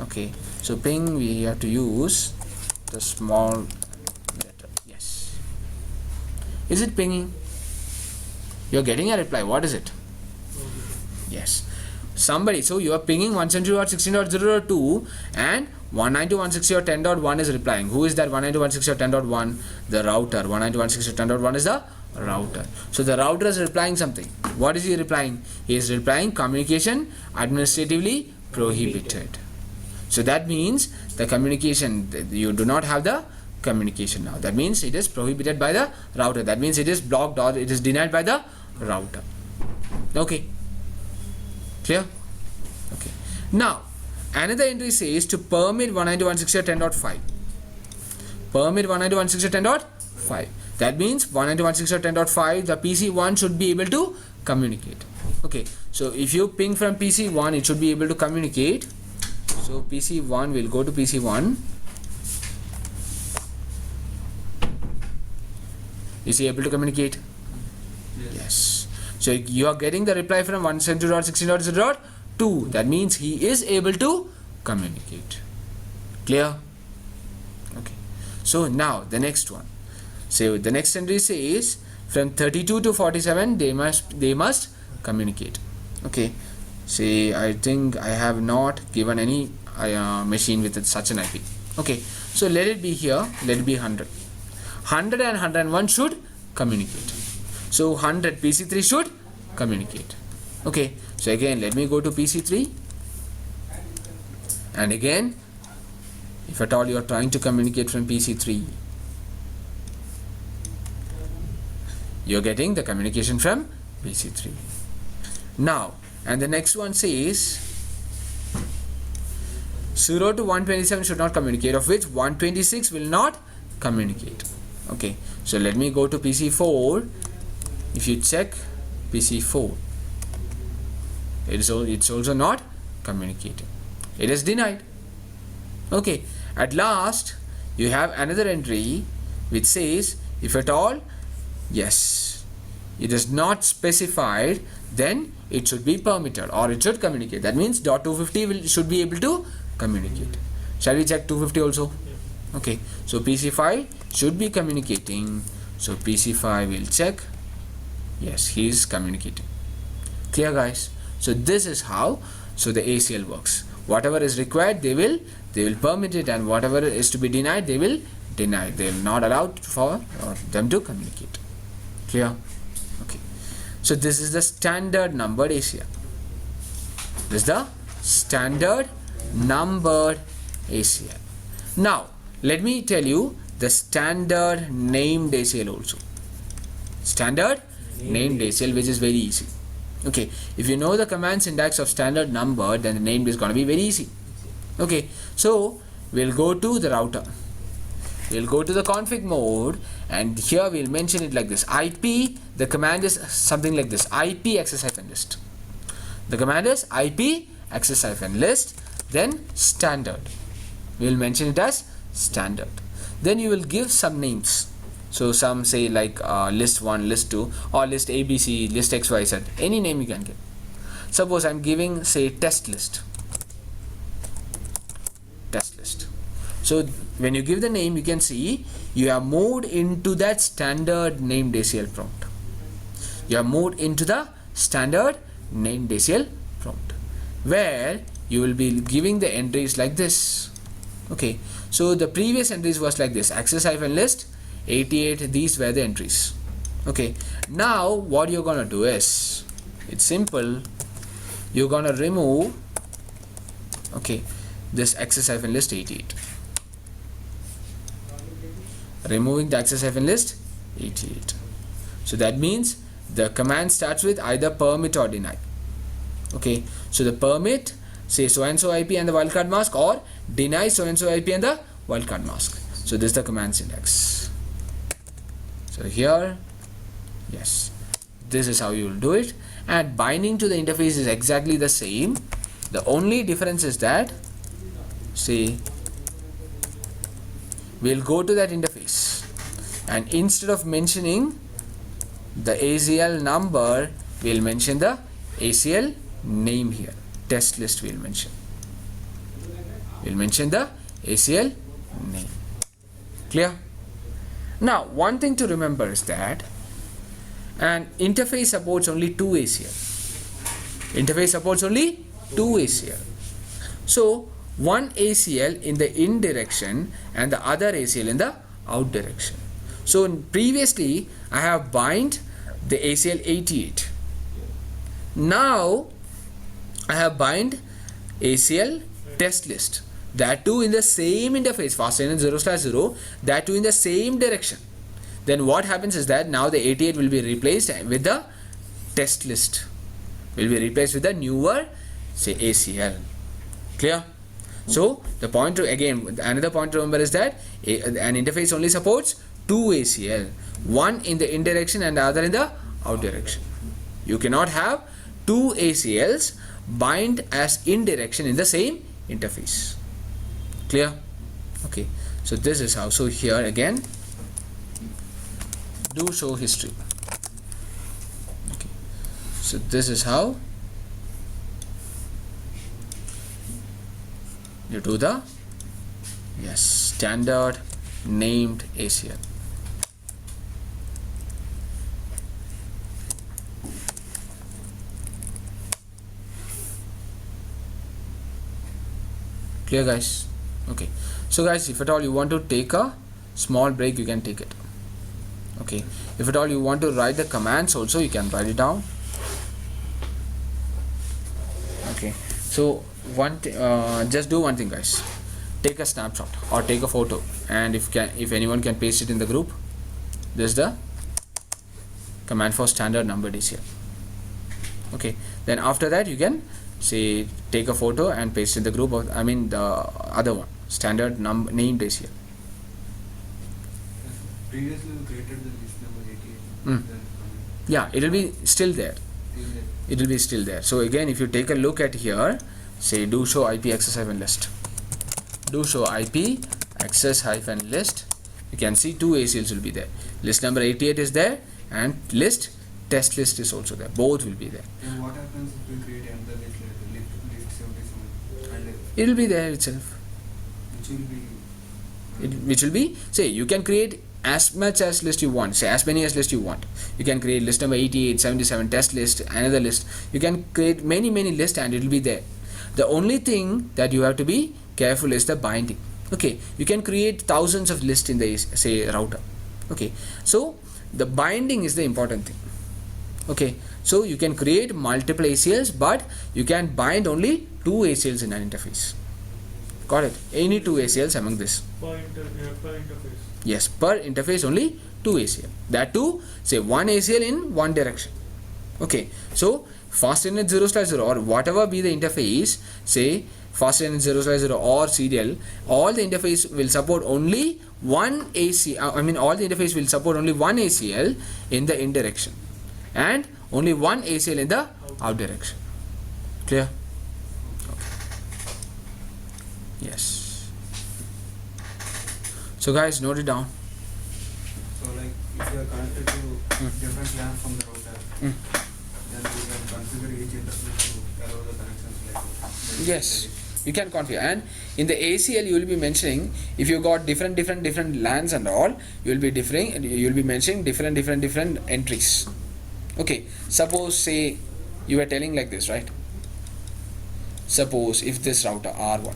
Okay, so ping, we have to use the small letter. Yes. Is it pinging? You're getting a reply. What is it? Yes. Somebody, so you are pinging 172.16.0.2 and 192.168.10.1 is replying. Who is that 192.168.10.1? The router. 192.168.10.1 is the router. So the router is replying something. What is he replying? He is replying communication administratively prohibited. So that means the communication, you do not have the communication now. That means it is prohibited by the router. That means it is blocked or it is denied by the router. Okay. Clear? Okay. Now, another entry says to permit 192.168.10.5. Permit 192.168.10.5. That means 192.168.10.5, the PC1 should be able to communicate. Okay. So if you ping from PC1, it should be able to communicate. So PC1 will go to PC1. Is he able to communicate? Yes. So you are getting the reply from 172.16.0.2. That means he is able to communicate. Clear? Okay. So now the next one. So the next entry says from 32 to 47 they must communicate. Okay. Say I think I have not given any machine with such an IP. Okay. So let it be here. Let it be 100. 100 and 101 should communicate. So 100 PC3 should communicate. Okay. So again let me go to PC3, and again if at all you are trying to communicate from PC3, you are getting the communication from PC3. Now, and the next one says 0 to 127 should not communicate, of which 126 will not communicate. Okay, so let me go to PC4. If you check PC4, it's also not communicating. It is denied. Okay, at last you have another entry which says if at all, yes, it is not specified, then it should be permitted or it should communicate. That means .250 should be able to communicate. Shall we check 250 also? Okay, so PC5 should be communicating. So PC5 will check. Yes, he is communicating. Clear, guys? So this is how the ACL works. Whatever is required, they will permit it, and whatever is to be denied, they will deny. They will not allow for them to communicate. Clear? Okay. So this is the standard numbered ACL. This is the standard numbered ACL. Now let me tell you the standard named ACL also. Standard named ACL, which is very easy. Okay, if you know the command syntax of standard numbered, then the named is going to be very easy. Okay, so we'll go to the router. We'll go to the config mode, and here we'll mention it like this. IP, the command is something like this: IP access-list. The command is IP access-list, then standard. We'll mention it as standard. Then you will give some names. So some say like list 1, list 2, or list ABC, list XYZ, any name you can give. Suppose I'm giving, say, test list. Test list. So when you give the name, you can see you have moved into that standard named ACL prompt. You have moved into the standard named ACL prompt, where you will be giving the entries like this. Okay, so the previous entries was like this: access-list 88, these were the entries. Okay, now what you're gonna do is, it's simple, you're gonna remove, okay, this access-list 88. Removing the access-list 88. So that means the command starts with either permit or deny. Okay, so the permit, say so and so IP and the wildcard mask, or deny so and so IP and the wildcard mask. So this is the command syntax. So here, yes, this is how you will do it, and binding to the interface is exactly the same. The only difference is that, say, we'll go to that interface, and instead of mentioning the ACL number, we'll mention the ACL name here. Test list we'll mention. We'll mention the ACL name. Clear? Now, one thing to remember is that an interface supports only 2 ACL. Interface supports only 2 ACL. So, one ACL in the in direction and the other ACL in the out direction. So, previously I have bind the ACL 88. Now I have bind ACL test list. that too in the same interface, fast NN 0/0, that too in the same direction, then what happens is that now the 88 will be replaced with the test list, will be replaced with the newer, say, ACL. Clear? So the point to, again, another point to remember is that an interface only supports two ACL, one in the in direction and the other in the out direction. You cannot have two ACLs bind as in direction in the same interface. Clear? Okay, so this is how. So here again, do show history. Okay, so this is how you do the standard named ACL. Clear, guys? Okay, so guys, if at all you want to take a small break, you can take it. Okay, if at all you want to write the commands also, you can write it down. Okay, so just do one thing, guys. Take a snapshot or take a photo, and if anyone can paste it in the group. This is the command for standard numbered ACL. Okay, then after that you can say take a photo and paste in the group of, I mean the other one, standard named ACL. Previously we created the list number 88. Mm. Yeah, it will be still there. It will be still there. So again, if you take a look at here, say do show IP access hyphen list. Do show IP access hyphen list. You can see two ACLs will be there. List number 88 is there, and test list is also there. Both will be there. And what happens if we create another list later, list 77, and It will be there itself. which will be Say you can create as much as list you want, say as many as list you want. You can create list number 88, 77, test list, another list. You can create many lists and it will be there. The only thing that you have to be careful is the binding. Okay, you can create thousands of lists in the, say, router. Okay, so the binding is the important thing. Okay, so you can create multiple ACLs, but you can bind only two ACLs in an interface. Got it? Any two ACLs among this. Per interface. Yes, per interface only two ACL. That too, say one ACL in one direction. Okay, so fast internet 0/0 or whatever be the interface, say fast internet 0/0 or serial, all the interface will support only one ACL. I mean, all the interface will support only one ACL in the in direction, and only one ACL in the out direction. Clear? Okay. Yes. So guys, note it down. so like if you are connected to different LAN from the router, then we can configure each interface to allow the connections like Yes, you can configure, and in the ACL you will be mentioning, if you got different LANs and all, you will be mentioning different entries. Okay, suppose say you were telling like this, right? Suppose if this router R1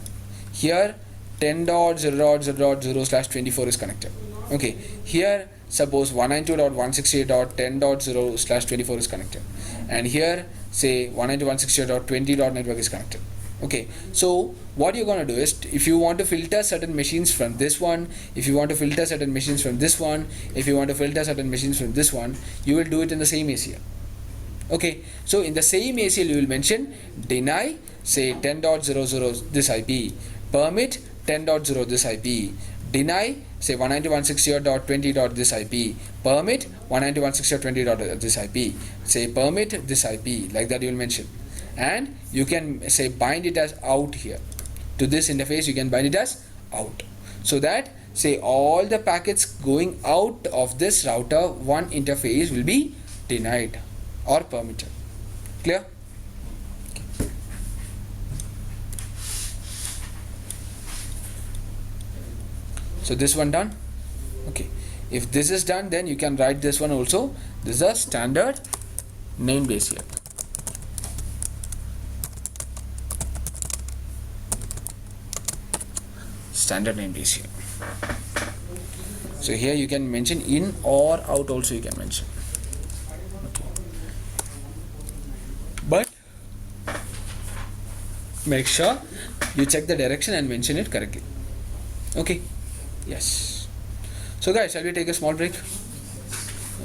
here 10.0.0.0/24 is connected. Okay, here suppose 192.168.10.0/24 is connected, and here say 192.168.20.network is connected. Okay, so what you're going to do is, if you want to filter certain machines from this one, if you want to filter certain machines from this one, if you want to filter certain machines from this one, you will do it in the same ACL. Okay, so in the same ACL you will mention deny say 10.00 this IP, permit 10.0 this IP, deny say 192.168.20. this IP, permit 192.168.20. this IP, say permit this IP, like that you will mention. And you can say bind it as out here. To this interface you can bind it as out, so that say all the packets going out of this router one interface will be denied or permitted. Clear? So this one done. Okay, if this is done, then you can write this one also. This is a standard named ACL. Standard named ACL. So here you can mention in or out also you can mention. Okay. But make sure You check the direction and mention it correctly. Okay. Yes. So guys, shall we take a small break?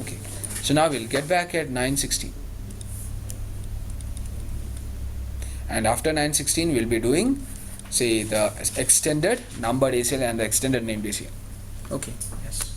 Okay. So now we'll get back at 9:16. And after 9:16 we'll be doing, say, the extended numbered ACL and the extended named ACL. Okay. Yes.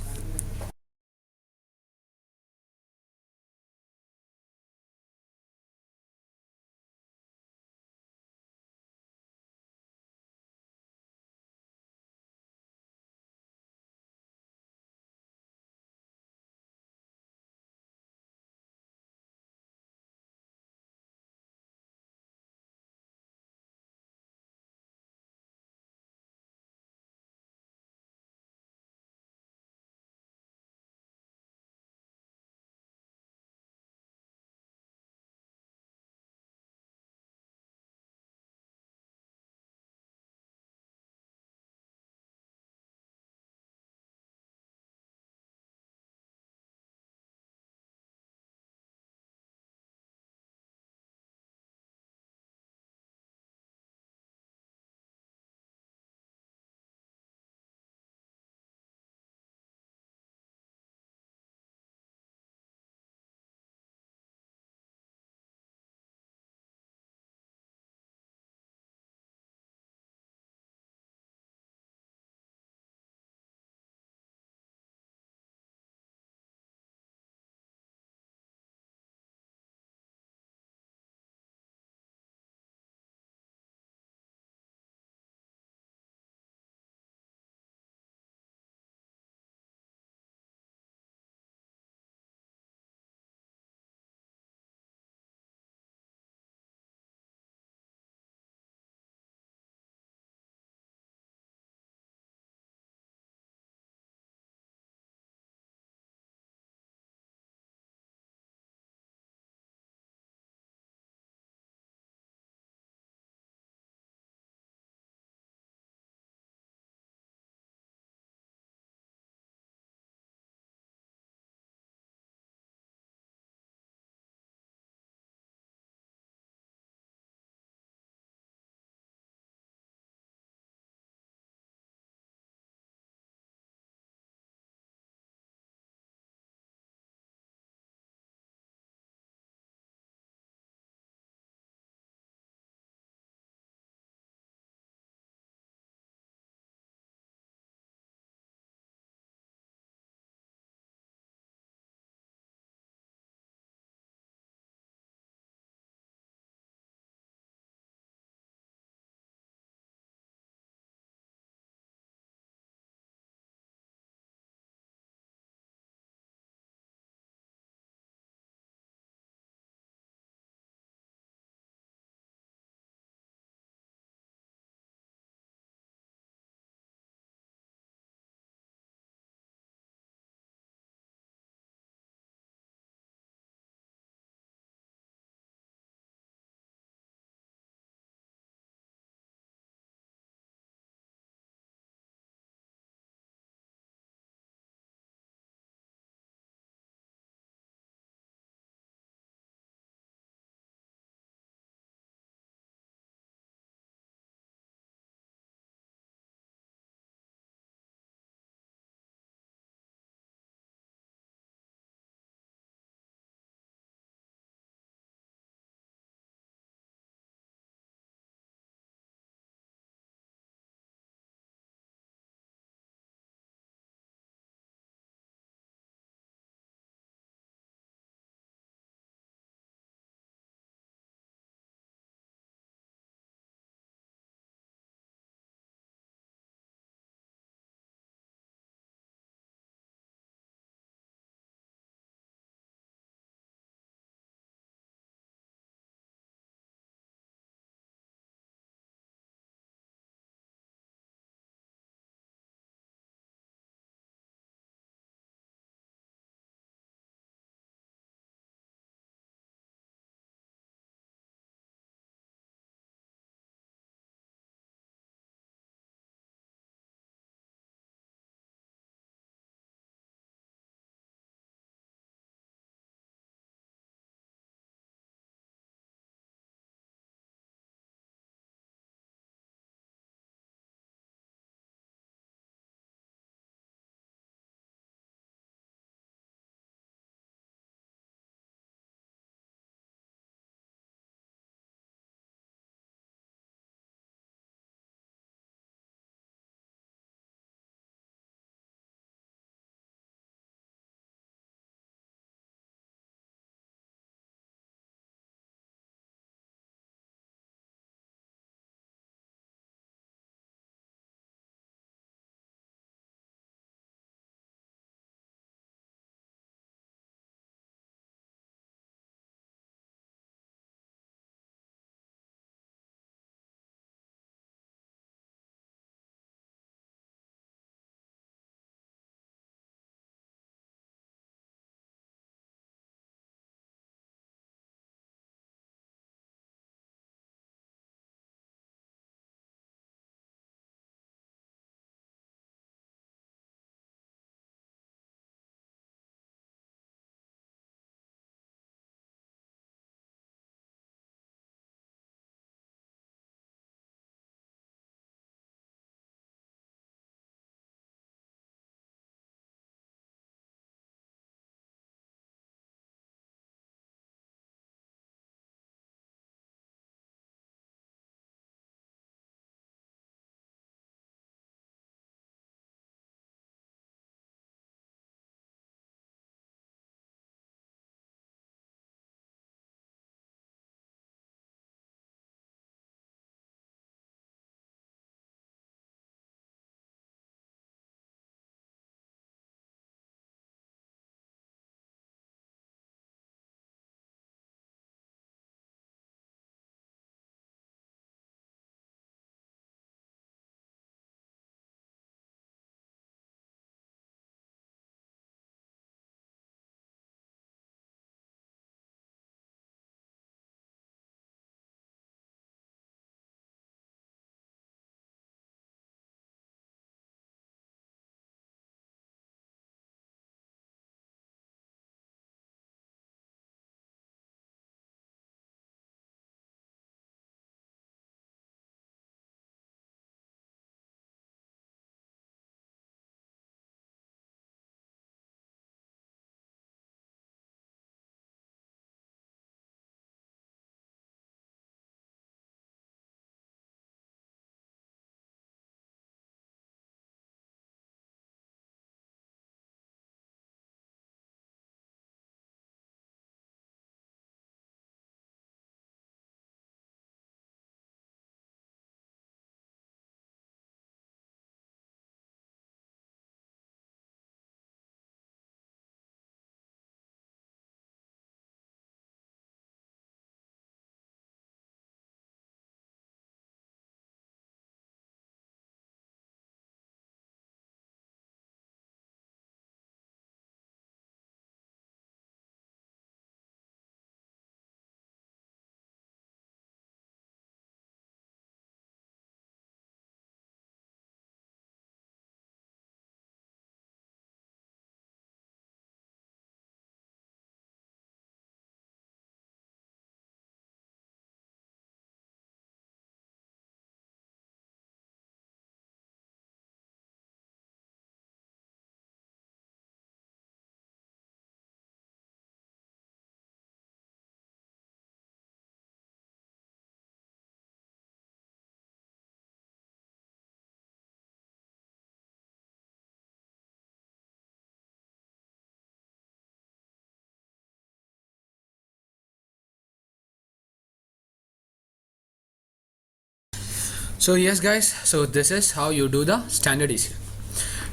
So yes guys, so this is how you do the standard ACL.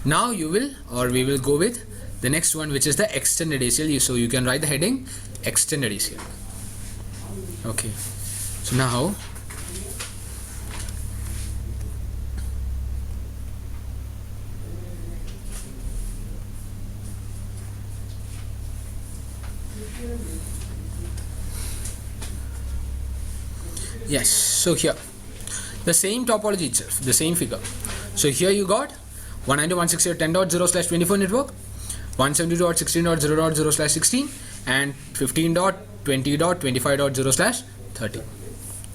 Now we will go with the next one, which is the extended ACL. So you can write the heading extended ACL. Okay, so now yes, so here the same topology itself, the same figure. So here you got 192.168.10.0/24 network, 172.16.0.0/16 and 15.20.25.0/30.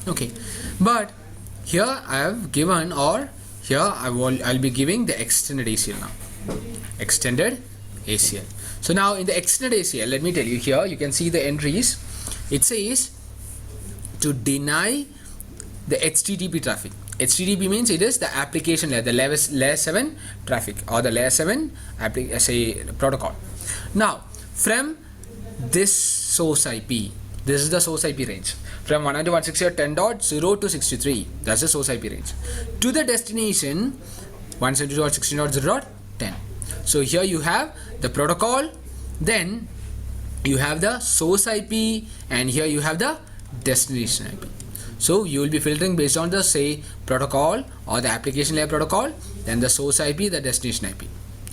Okay, but here I have given, or here I'll be giving the extended ACL now. Extended ACL. So now in the extended ACL, let me tell you, here you can see the entries. It says to deny the HTTP traffic. HTTP means it is the application layer, the layer 7 traffic, or the layer 7 protocol. Now from this source IP, this is the source IP range, from 192.168.10.0 to 63, that's the source IP range, to the destination 172.16.0.10. So here you have the protocol, then you have the source IP, and here you have the destination IP. So you will be filtering based on the protocol or the application layer protocol, then the source IP, the destination IP.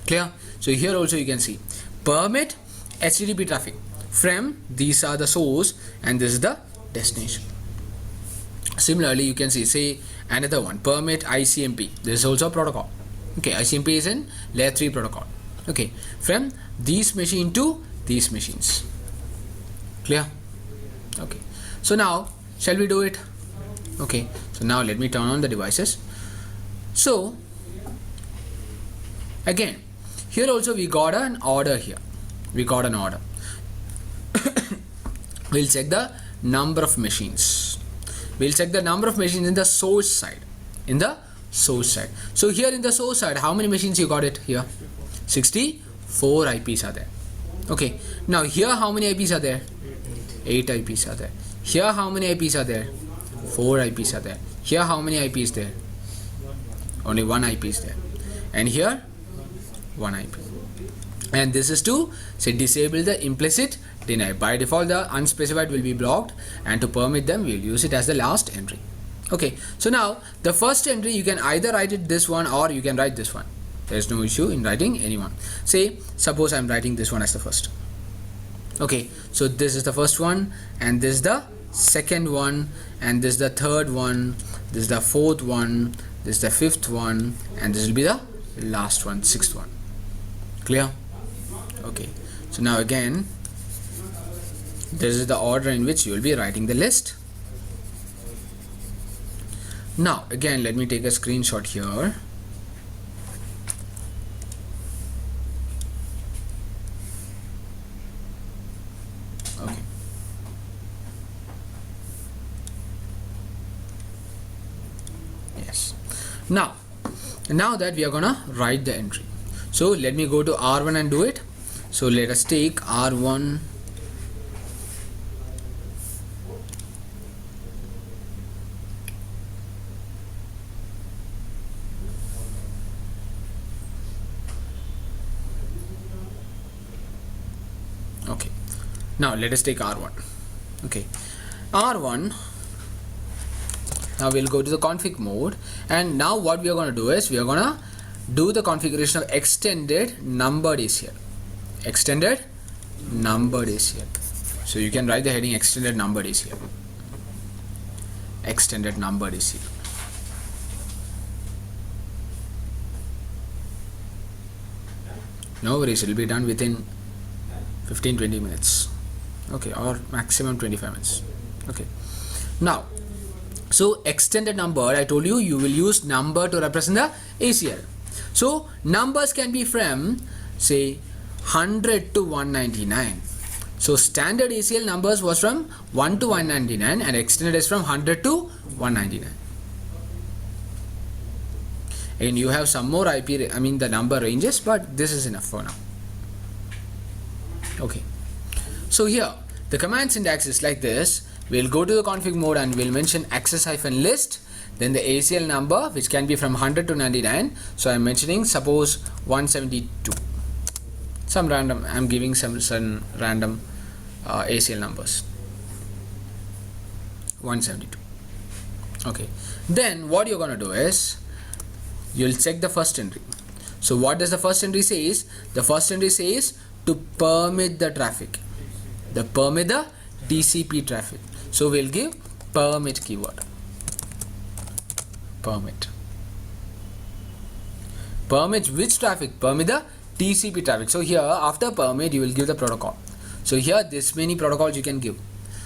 Clear? So here also you can see permit HTTP traffic from, these are the source and this is the destination. Similarly you can see another one, permit ICMP. This is also a protocol. Okay, ICMP is in layer 3 protocol. Okay, from these machine to these machines. Clear? Okay, so now shall we do it? Okay, so now let me turn on the devices. So again, here also we got an order here. We got an order. We'll check the number of machines. We'll check the number of machines in the source side. In the source side. So here in the source side, how many machines you got it here? 64 IPs are there. Okay, now here how many IPs are there? 8 IPs are there. Here how many IPs are there? 4 IPs are there. Here how many IPs there? Only 1 IP is there. And here 1 IP. And this is to disable the implicit deny. By default the unspecified will be blocked, and to permit them we'll use it as the last entry. Okay, so now the first entry you can either write it this one or you can write this one. There is no issue in writing any one. Suppose I'm writing this one as the first. Okay, so this is the first one, and this is the second one, and this is the third one, this is the fourth one, this is the fifth one, and this will be the last one, sixth one. Clear? Okay, so now again, this is the order in which you will be writing the list. Now again, let me take a screenshot here. Okay. Yes. Now that we are gonna write the entry, so let me go to R1 and do it. So let us take R1. Okay, now let us take R1. Okay, R1. Now we'll go to the config mode, and now what we are going to do is we are going to do the configuration of extended numbered ACL. Extended numbered ACL. So you can write the heading extended numbered ACL. Extended numbered ACL. No worries, it will be done within 15-20 minutes. Okay, or maximum 25 minutes. Okay, now so extended number, I told you you will use number to represent the ACL. So numbers can be from 100 to 199. So standard ACL numbers was from 1 to 199, and extended is from 100 to 199. And you have some more the number ranges, but this is enough for now. Okay, so here the command syntax is like this. We'll go to the config mode and we'll mention access-list, then the ACL number, which can be from 100 to 99. So I'm mentioning, suppose 172. Some random, I'm giving some random ACL numbers. 172. Okay. Then what you're going to do is, you'll check the first entry. So what does the first entry says? The first entry says to permit the traffic. The permit the TCP traffic. So we'll give permit keyword. Permit. Permit which traffic? Permit the TCP traffic. So here after permit you will give the protocol. So here this many protocols you can give.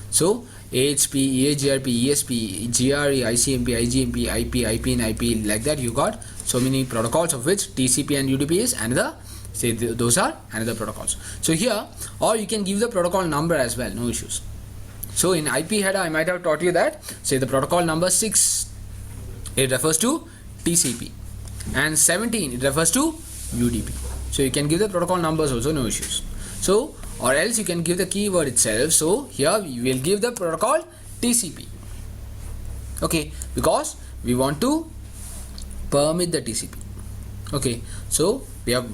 So AHP, EAGRP, ESP, GRE, ICMP, IGMP, IP, IP, and IP, like that you got so many protocols, of which TCP and UDP is another. Say those are another protocols. So here, or you can give the protocol number as well, no issues. So in IP header I might have taught you that, say the protocol number 6, it refers to TCP, and 17 it refers to UDP. So you can give the protocol numbers also, no issues. So or else you can give the keyword itself. So here we will give the protocol TCP. Okay, because we want to permit the TCP. Okay, so we have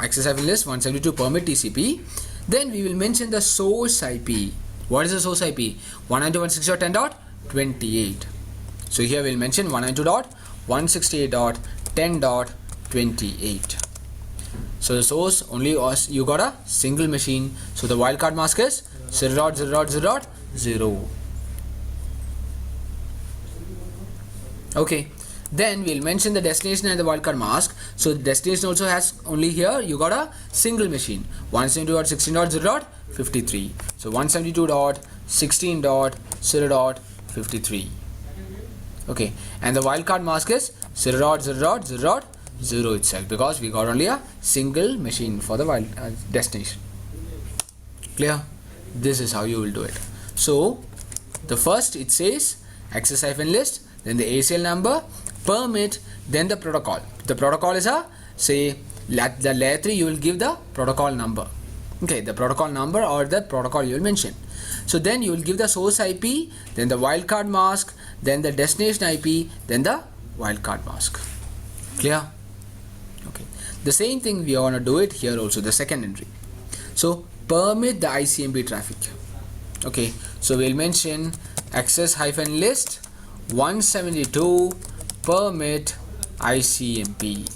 access IP list 172 permit TCP. Then we will mention the source IP. What is the source IP? 192.168.10.28. So here we will mention 192.168.10.28. So the source only was, you got a single machine. So the wildcard mask is 0.0.0.0. Okay. Then we'll mention the destination and the wildcard mask. So the destination also has only here you got a single machine 172.16.0.53. So 172.16.0.53. Okay, and the wildcard mask is 0.0.0.0 itself, because we got only a single machine for the destination. Clear? This is how you will do it. So the first it says access list, then the ACL number, permit, then the protocol. The protocol is a, say the layer 3 you will give the protocol number. Okay, the protocol number or the protocol you will mention. So then you will give the source IP, then the wildcard mask, then the destination IP, then the wildcard mask. Clear? Okay. The same thing we are going to do it here also, the second entry. So permit the ICMP traffic. Okay, so we'll mention access-list 172 permit ICMP.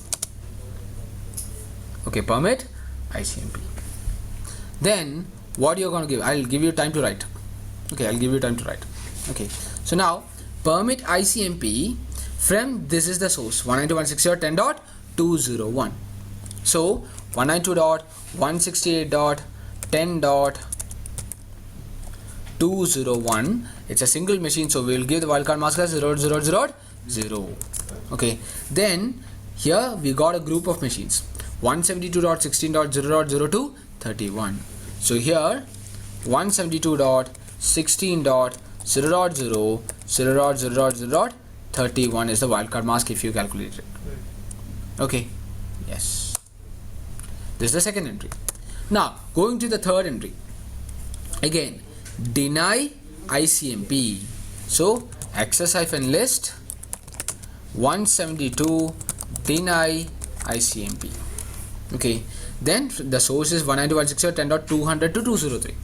Okay, permit ICMP. Then what you're going to give, I'll give you time to write. Okay, I'll give you time to write. Okay, so now permit ICMP from, this is the source 192.168.10.201. So 192.168.10.201, it's a single machine, so we will give the wildcard mask as 0.0.0.0. Okay, then here we got a group of machines 172.16.0.0 31. So here 172.16.0.0.0.31 is the wildcard mask if you calculate it. Okay, yes, this is the second entry. Now going to the third entry, again deny ICMP. So access-list 172 deny ICMP. Okay, then the source is 192.168.10.200 to 203.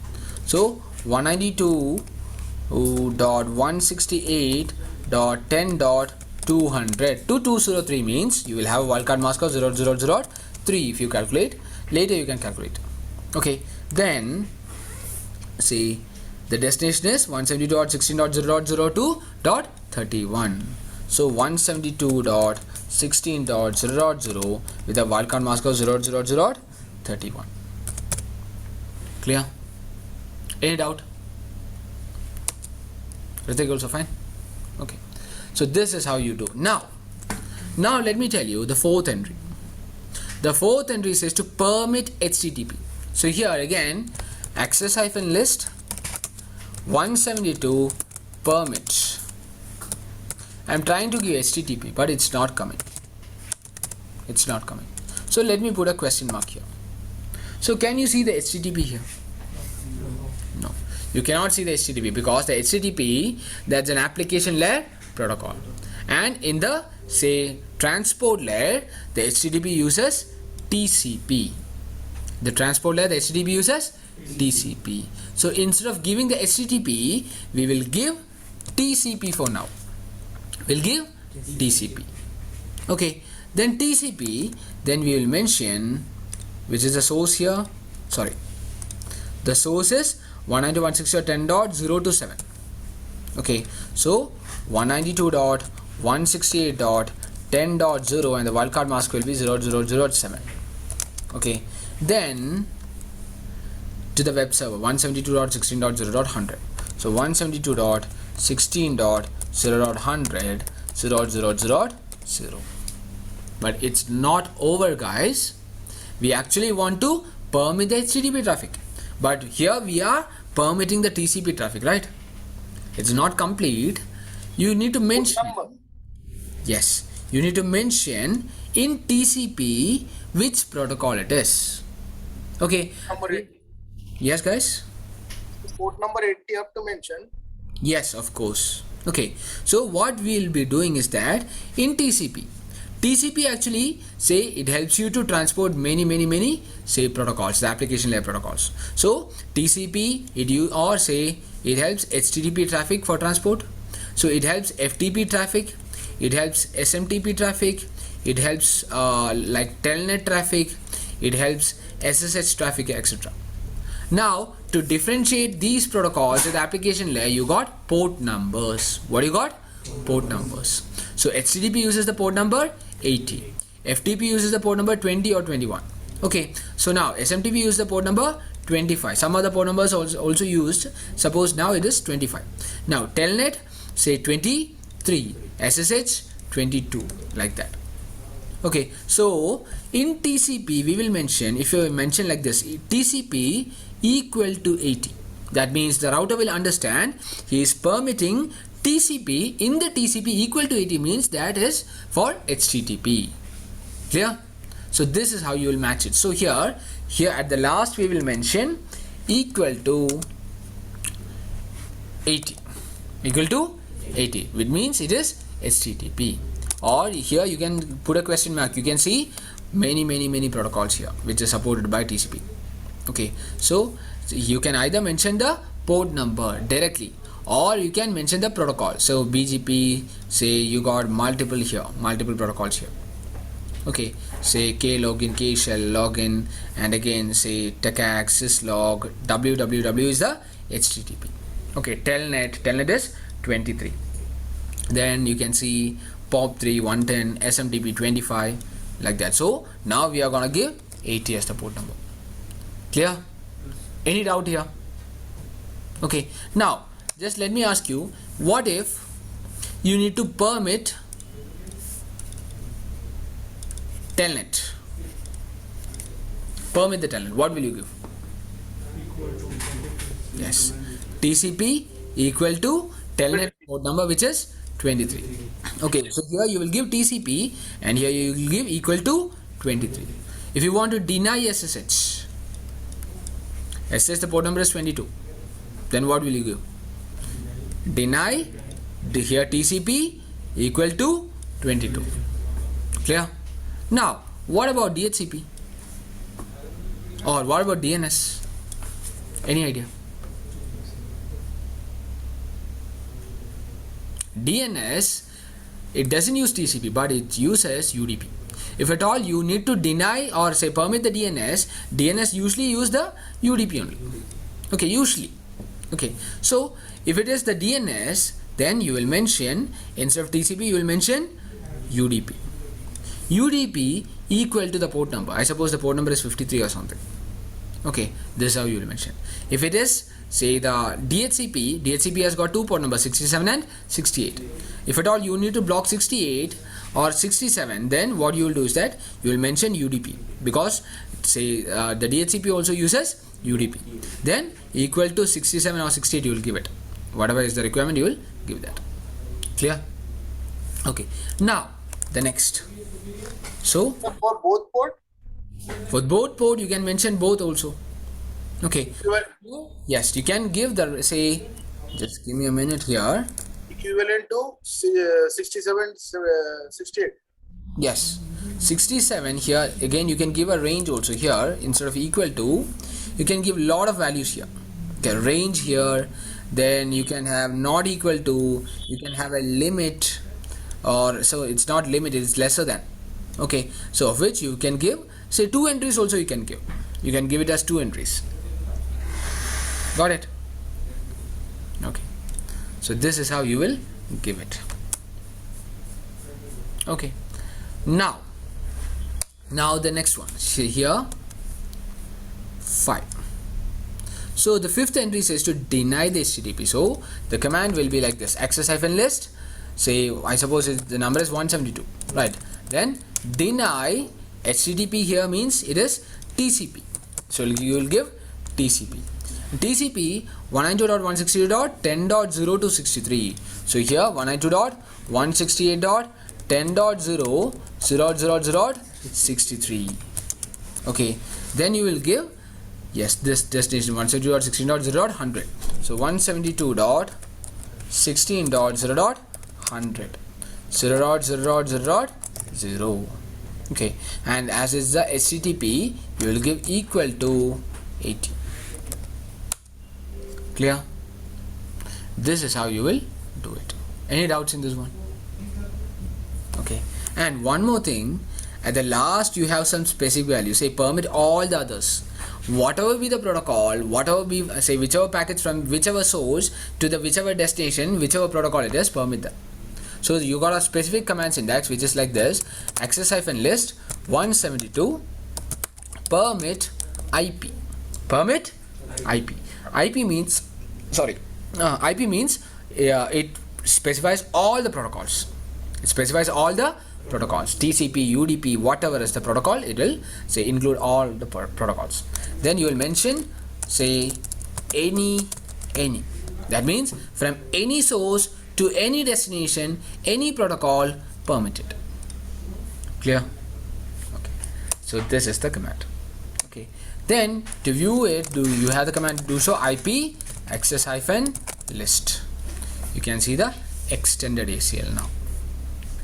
So 192.168.10.200 to 203 means you will have a wildcard mask of 0.0.0.3 if you calculate. Later you can calculate. Okay, then see the destination is 172.16.0.0.2.31. So 172.16.0.0 with a wildcard mask of 0.0.0.31. Clear? Any doubt? Ritik also fine? Okay. So this is how you do. Now let me tell you the fourth entry. The fourth entry says to permit HTTP. So here again access-list 172 permit. I am trying to give HTTP, but it's not coming. It's not coming. So let me put a question mark here. So can you see the HTTP here? No, you cannot see the HTTP because the HTTP, that's an application layer protocol, And in the say transport layer, the HTTP uses TCP. The transport layer, the HTTP uses TCP. So instead of giving the HTTP, we will give TCP for now. We'll give TCP. Okay, then TCP, then we will mention, which is the source here. Sorry, the source is 192.168.10.027. Okay, so 192.168.10.0 and the wildcard mask will be 0.0.0.7. Okay, then to the web server 172.16.0.100. So 172.16.0.100 0.0.0.0. But it's not over, guys. We actually want to permit the HTTP traffic, but here we are permitting the TCP traffic, right? It's not complete. You need to mention, yes, you need to mention in TCP which protocol it is. Okay. Number 80. Yes, guys. Port number 80 you have to mention. Yes, of course. Okay, so what we'll be doing is that in TCP actually say it helps you to transport many say protocols, the application layer protocols. So TCP it helps HTTP traffic for transport. So it helps FTP traffic, it helps SMTP traffic, it helps like telnet traffic, it helps SSH traffic, etc. Now to differentiate these protocols at the application layer, you got port numbers. What you got? Port numbers. So HTTP uses the port number 80, FTP uses the port number 20 or 21. Okay, so now SMTP uses the port number 25. Some other port numbers also used. Suppose now it is 25. Now telnet say 23, SSH 22, like that. Okay, so in TCP we will mention, if you mention like this, TCP equal to 80, that means the router will understand he is permitting TCP in the TCP equal to 80 means that is for HTTP. Clear? So this is how you will match it. So here at the last we will mention equal to 80, which means it is HTTP. Or here you can put a question mark. You can see many protocols here which is supported by TCP. Okay, so you can either mention the port number directly or you can mention the protocol. So BGP, say you got multiple protocols here. Okay, say K-login, K-shell login, and again say TCAC, syslog, www is the HTTP. Okay, telnet is 23. Then you can see POP3 110, SMTP 25, like that. So now we are gonna give 80 as the port number. Clear? Any doubt here? Okay, now just let me ask you, what if you need to permit telnet? Permit the telnet, what will you give? Yes, TCP equal to telnet port number which is 23. Okay, so here you will give TCP and here you will give equal to 23. If you want to deny SSH, the port number is 22, then what will you give? Deny here TCP equal to 22. Clear? Now what about DHCP or what about DNS? Any idea? DNS, it doesn't use TCP but it uses UDP. If at all you need to deny or say permit the DNS usually use the UDP only. Okay, usually. Okay, so if it is the DNS, then you will mention, instead of TCP you will mention UDP. UDP equal to the port number. I suppose the port number is 53 or something. Okay, this is how you will mention. If it is say the DHCP has got two port numbers 67 and 68. If at all you need to block 68 or 67, then what you will do is that you will mention UDP, because say the DHCP also uses UDP. Then equal to 67 or 68 you will give it. Whatever is the requirement you will give that. Clear? Okay, now the next. So For both port? For both port you can mention both also. Okay. Yes, you can give the, say, just give me a minute here. equivalent to 67, 68. Yes, 67 here again. You can give a range also here. Instead of equal to, you can give lot of values here. Okay, range here, then you can have not equal to, you can have a limit, or so it's not limited, it's lesser than. Okay, so of which you can give, say 2 entries also you can give. You can give it as 2 entries. Got it? Okay, so this is how you will give it. Okay, now the next one. See here, 5. So the 5th entry says to deny the HTTP. So the command will be like this: access-list. Say I suppose the number is 172, right? Then deny HTTP here means it is TCP. So you will give TCP. TCP 192.168.10.0 to 63. So here 192.168.10.0 okay, then you will give, yes, this destination 172.16.0.100. so 172.16.0.100 0.0.0.0. okay, and as is the HTTP, you will give equal to 80. Clear? This is how you will do it. Any doubts in this one? Okay, and one more thing, at the last you have some specific value. Say permit all the others, whatever be the protocol, whatever be, say whichever packets from whichever source to the whichever destination, whichever protocol it is, permit them. So you got a specific command syntax which is like this: access-list 172 permit IP. Permit IP. IP means, IP means it specifies all the protocols. It specifies all the protocols, TCP, UDP, whatever is the protocol, it will say include all the protocols. Then you will mention, say any. That means from any source to any destination, any protocol permitted. Clear? Okay. So this is the command. Okay. Then to view it, you have the command do show IP access-list. You can see the extended ACL now.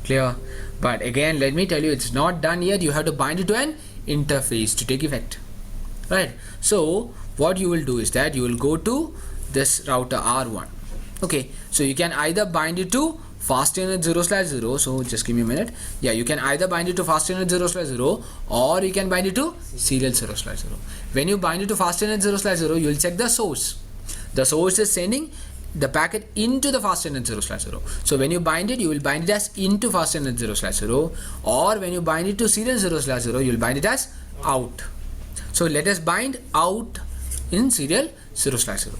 Clear? But again, let me tell you, it's not done yet. You have to bind it to an interface to take effect, right? So what you will do is that you will go to this router R1. Okay, so you can either bind it to fastnet 0/0. So just give me a minute. Yeah, you can either bind it to fastnet 0/0 or you can bind it to serial 0/0. When you bind it to fastnet 0/0, you will check the source. The source is sending the packet into the fastnet 0/0. So when you bind it, you will bind it as into fastnet 0/0, or when you bind it to serial 0/0, you will bind it as out. So let us bind out in serial 0/0.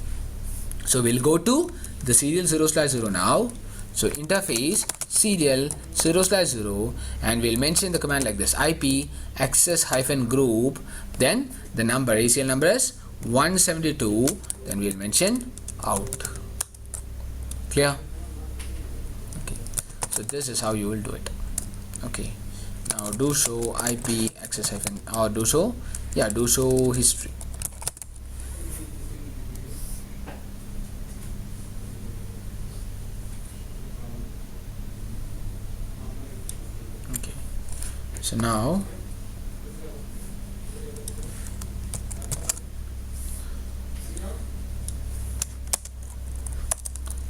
So we'll go to the serial 0/0 now. So interface serial 0/0, and we'll mention the command like this: IP access-group, then the number, ACL number is 172, then we'll mention out. Clear? Okay, so this is how you will do it. Okay, now do show IP access- or do show history. Okay, so now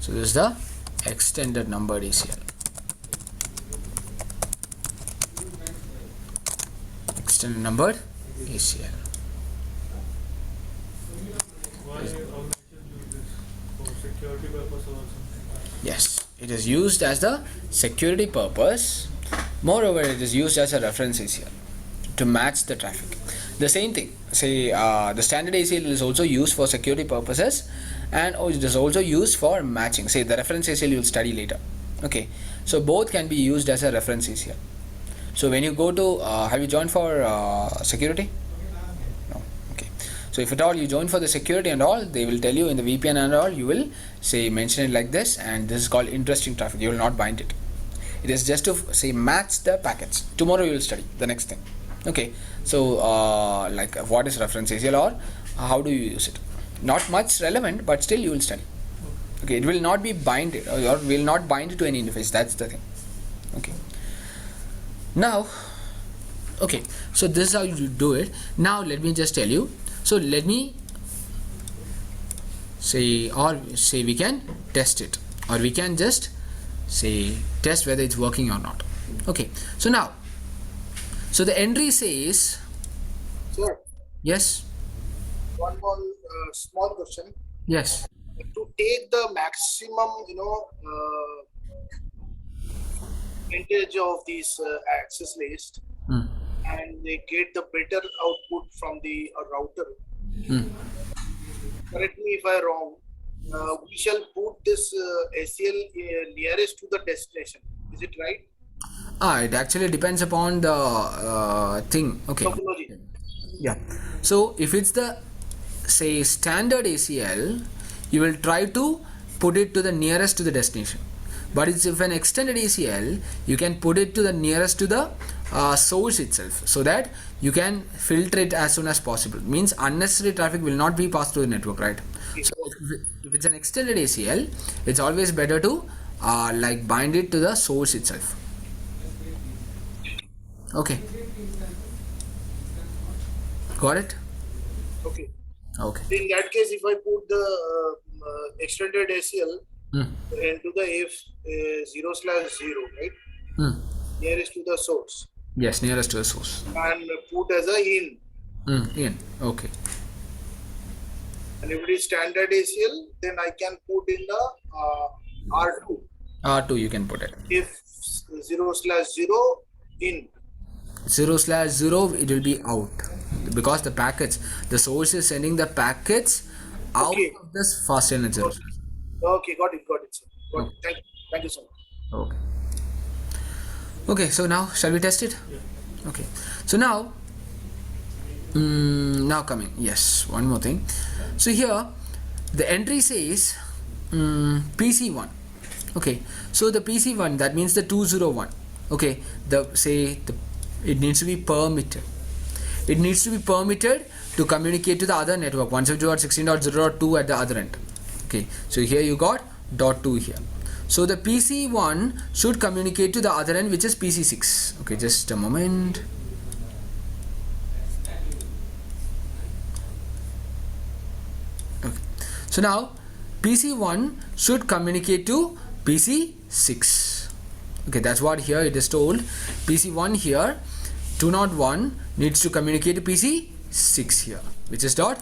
this is the extended numbered ACL. Extended numbered ACL. Why organizations use this? For security purpose or something? Yes, it is used as the security purpose. Moreover, it is used as a reference ACL to match the traffic. The same thing, say the standard ACL is also used for security purposes, and it is also used for matching. Say the reference ACL you will study later. Okay, so both can be used as a reference ACL. So when you go to have you joined for security? No. Okay, so if at all you join for the security and all, they will tell you in the VPN and all, you will say mention it like this, and this is called interesting traffic. You will not bind it. It is just to say match the packets. Tomorrow you will study the next thing. Okay, so like what is reference ACL or how do you use it? Not much relevant, but still you will study. Okay, it will not be binded or will not bind to any interface. That's the thing. Okay. Now, okay, so this is how you do it. Now let me just tell you. So let me say, or say we can test it, or we can just say test whether it's working or not. Okay, so now, so the entry says, Sir, yes, one more small question. yes, To take the maximum, percentage of these access list, mm. and they get the better output from the router. Mm. Correct me if I'm wrong. We shall put this ACL nearest to the destination. Is it right? It actually depends upon the thing. Okay. Topology. Yeah. So if it's the say standard ACL, you will try to put it to the nearest to the destination. But it's if an extended ACL, you can put it to the nearest to the source itself, so that you can filter it as soon as possible. Means unnecessary traffic will not be passed through the network, right? So if it's an extended ACL, it's always better to like bind it to the source itself. Okay. Got it? Okay. Okay. In that case, if I put the extended ACL into the F0/0, right? Nearest to the source. Yes, nearest to the source. And put as a in. In. Okay. And if it is standard ACL, then I can put in the R2. R2 you can put it. F0/0 in. 0/0 it will be out, because the packets, the source is sending the packets out Okay. of this fast channel 0/0. Okay, got it, sir. Got it. Thank you so much. Okay. Okay, so now shall we test it? Okay. So now, now coming. Yes, one more thing. So here, the entry says PC1. Okay. So the PC1, that means the 201. Okay. It needs to be permitted. It needs to be permitted to communicate to the other network 172.16.0.2 at the other end. Okay. So here you got .2 here. So the PC1 should communicate to the other end, which is PC6. Okay, just a moment. Okay. So now PC1 should communicate to PC6. Okay, that's what here it is told. PC1 here, 201 needs to communicate to PC6 here, which is .2.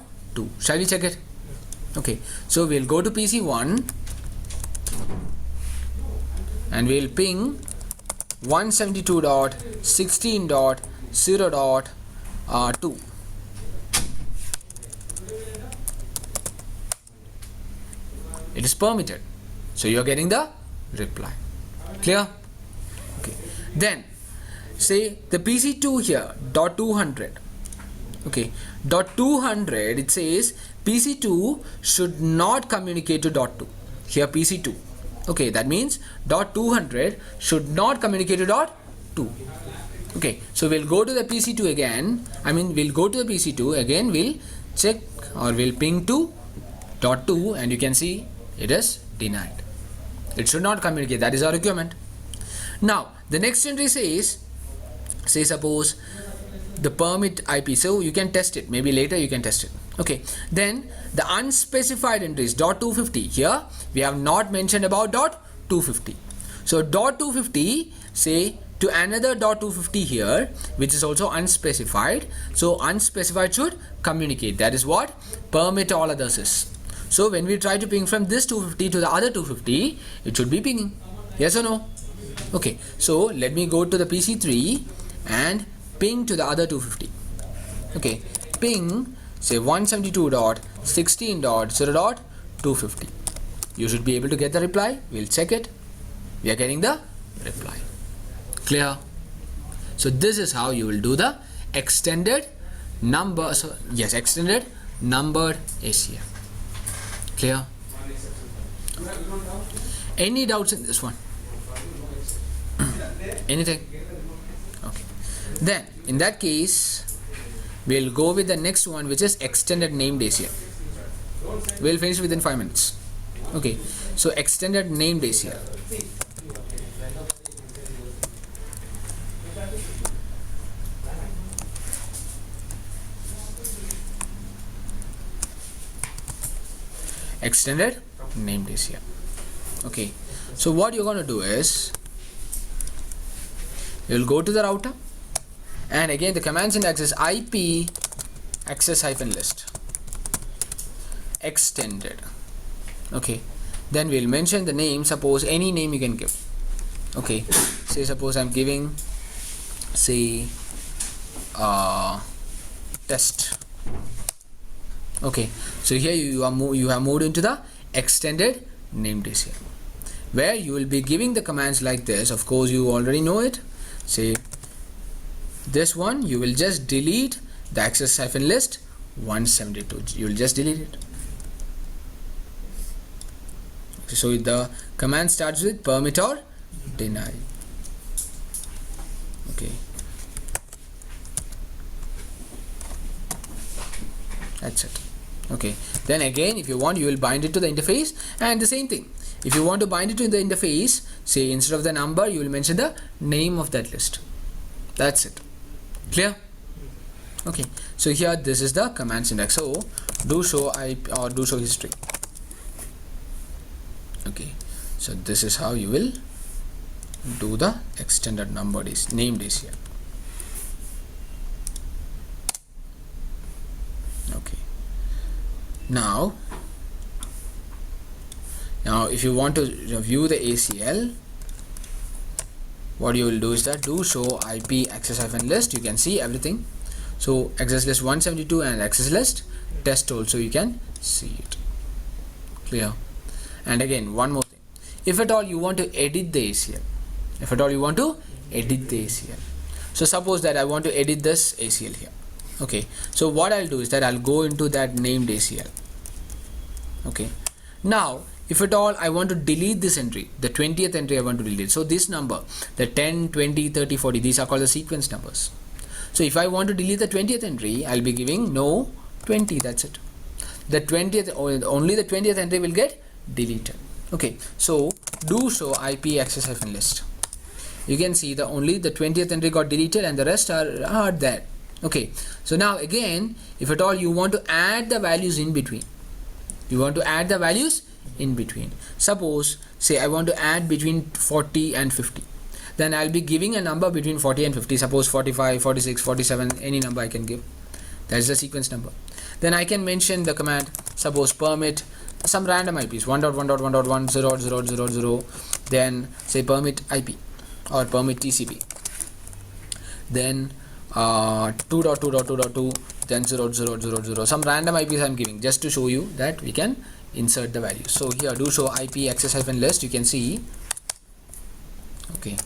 Shall we check it? Okay, so we'll go to PC1 and we'll ping 172.16.0.2. It is permitted, so you're getting the reply. Clear? Okay. Then say the PC2 here .200. Okay, .200, it says PC2 should not communicate to .2. Here PC2. Okay, that means .200 should not communicate to .2. Okay, so we'll go to the PC2 again. We'll go to the PC2 again. We'll check, or we'll ping to .2, and you can see it is denied. It should not communicate. That is our requirement. Now the next entry says, say suppose the permit IP. So you can test it. Maybe later you can test it. Okay. Then the unspecified entries .250. Here we have not mentioned about .250. So .250, say to another .250 here, which is also unspecified. So unspecified should communicate. That is what permit all others is. So when we try to ping from this 250 to the other 250, it should be pinging. Yes or no? Okay. So let me go to the PC3 and ping to the other 250. Okay. Ping, say 172.16.0.250. You should be able to get the reply. We'll check it. We are getting the reply. Clear? So this is how you will do the extended number. So yes, extended numbered ACL. Clear? Any doubts in this one? Anything? Okay. Then in that case, we'll go with the next one, which is extended named ACL. We'll finish within 5 minutes. Okay, so extended named ACL. Extended named ACL. Okay, so what you're going to do is you'll go to the router, and again the command syntax is IP access-list extended. Okay, then we'll mention the name. Suppose any name you can give. Okay, say suppose I'm giving, say, test. Okay, so here you have moved into the extended named ACL, where you will be giving the commands like this. Of course, you already know it. Say this one, you will just delete the access-list 172. You will just delete it. So the command starts with permit or deny. Okay, that's it. Okay, then again, if you want, you will bind it to the interface, and the same thing. If you want to bind it to the interface, say instead of the number, you will mention the name of that list. That's it. Clear? Okay, so here this is the command syntax. So do show IP or do show history. Okay, so this is how you will do the extended numbered named ACL. Okay, now if you want to view the ACL, what you will do is that do show IP access-list. You can see everything. So access list 172 and access list test also you can see it. Clear? And again, one more thing. If at all you want to edit the ACL, so suppose that I want to edit this ACL here. Okay, so what I'll do is that I'll go into that named ACL. Okay, now if at all I want to delete this entry, the 20th entry I want to delete. So this number, the 10, 20, 30, 40, these are called the sequence numbers. So if I want to delete the 20th entry, I'll be giving no 20. That's it. The 20th, only the 20th entry will get deleted. Okay, so do show IP access-list. You can see only the 20th entry got deleted and the rest are there. Okay, so now again, if at all you want to add the values in between, suppose say I want to add between 40 and 50, then I'll be giving a number between 40 and 50. Suppose 45, 46, 47, any number I can give. That's the sequence number. Then I can mention the command, suppose permit some random IPs 1.1.1.1.0.0.0.0, then say permit IP or permit TCP, then 2.2.2.2, then 0.0.0.0, some random IPs I'm giving just to show you that we can insert the values. So here do show IP access-list. You can see, okay,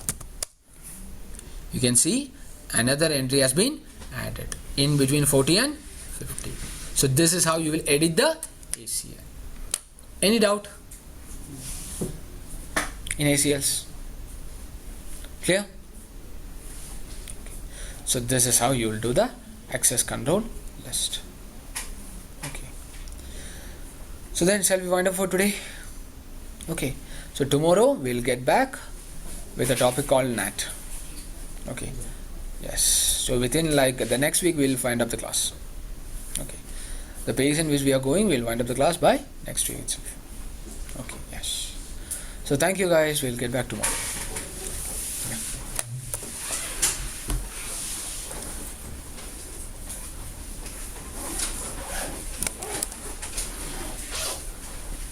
you can see another entry has been added in between 40 and 50. So this is how you will edit the ACL. Any doubt in ACLs? Clear? So this is how you will do the access control list. Okay, so then shall we wind up for today? Okay, so tomorrow we'll get back with a topic called NAT. Okay, yes, so within like the next week we'll wind up the class. Okay, the pace in which we are going, we'll wind up the class by next week itself. Okay, yes, so thank you guys, we'll get back tomorrow.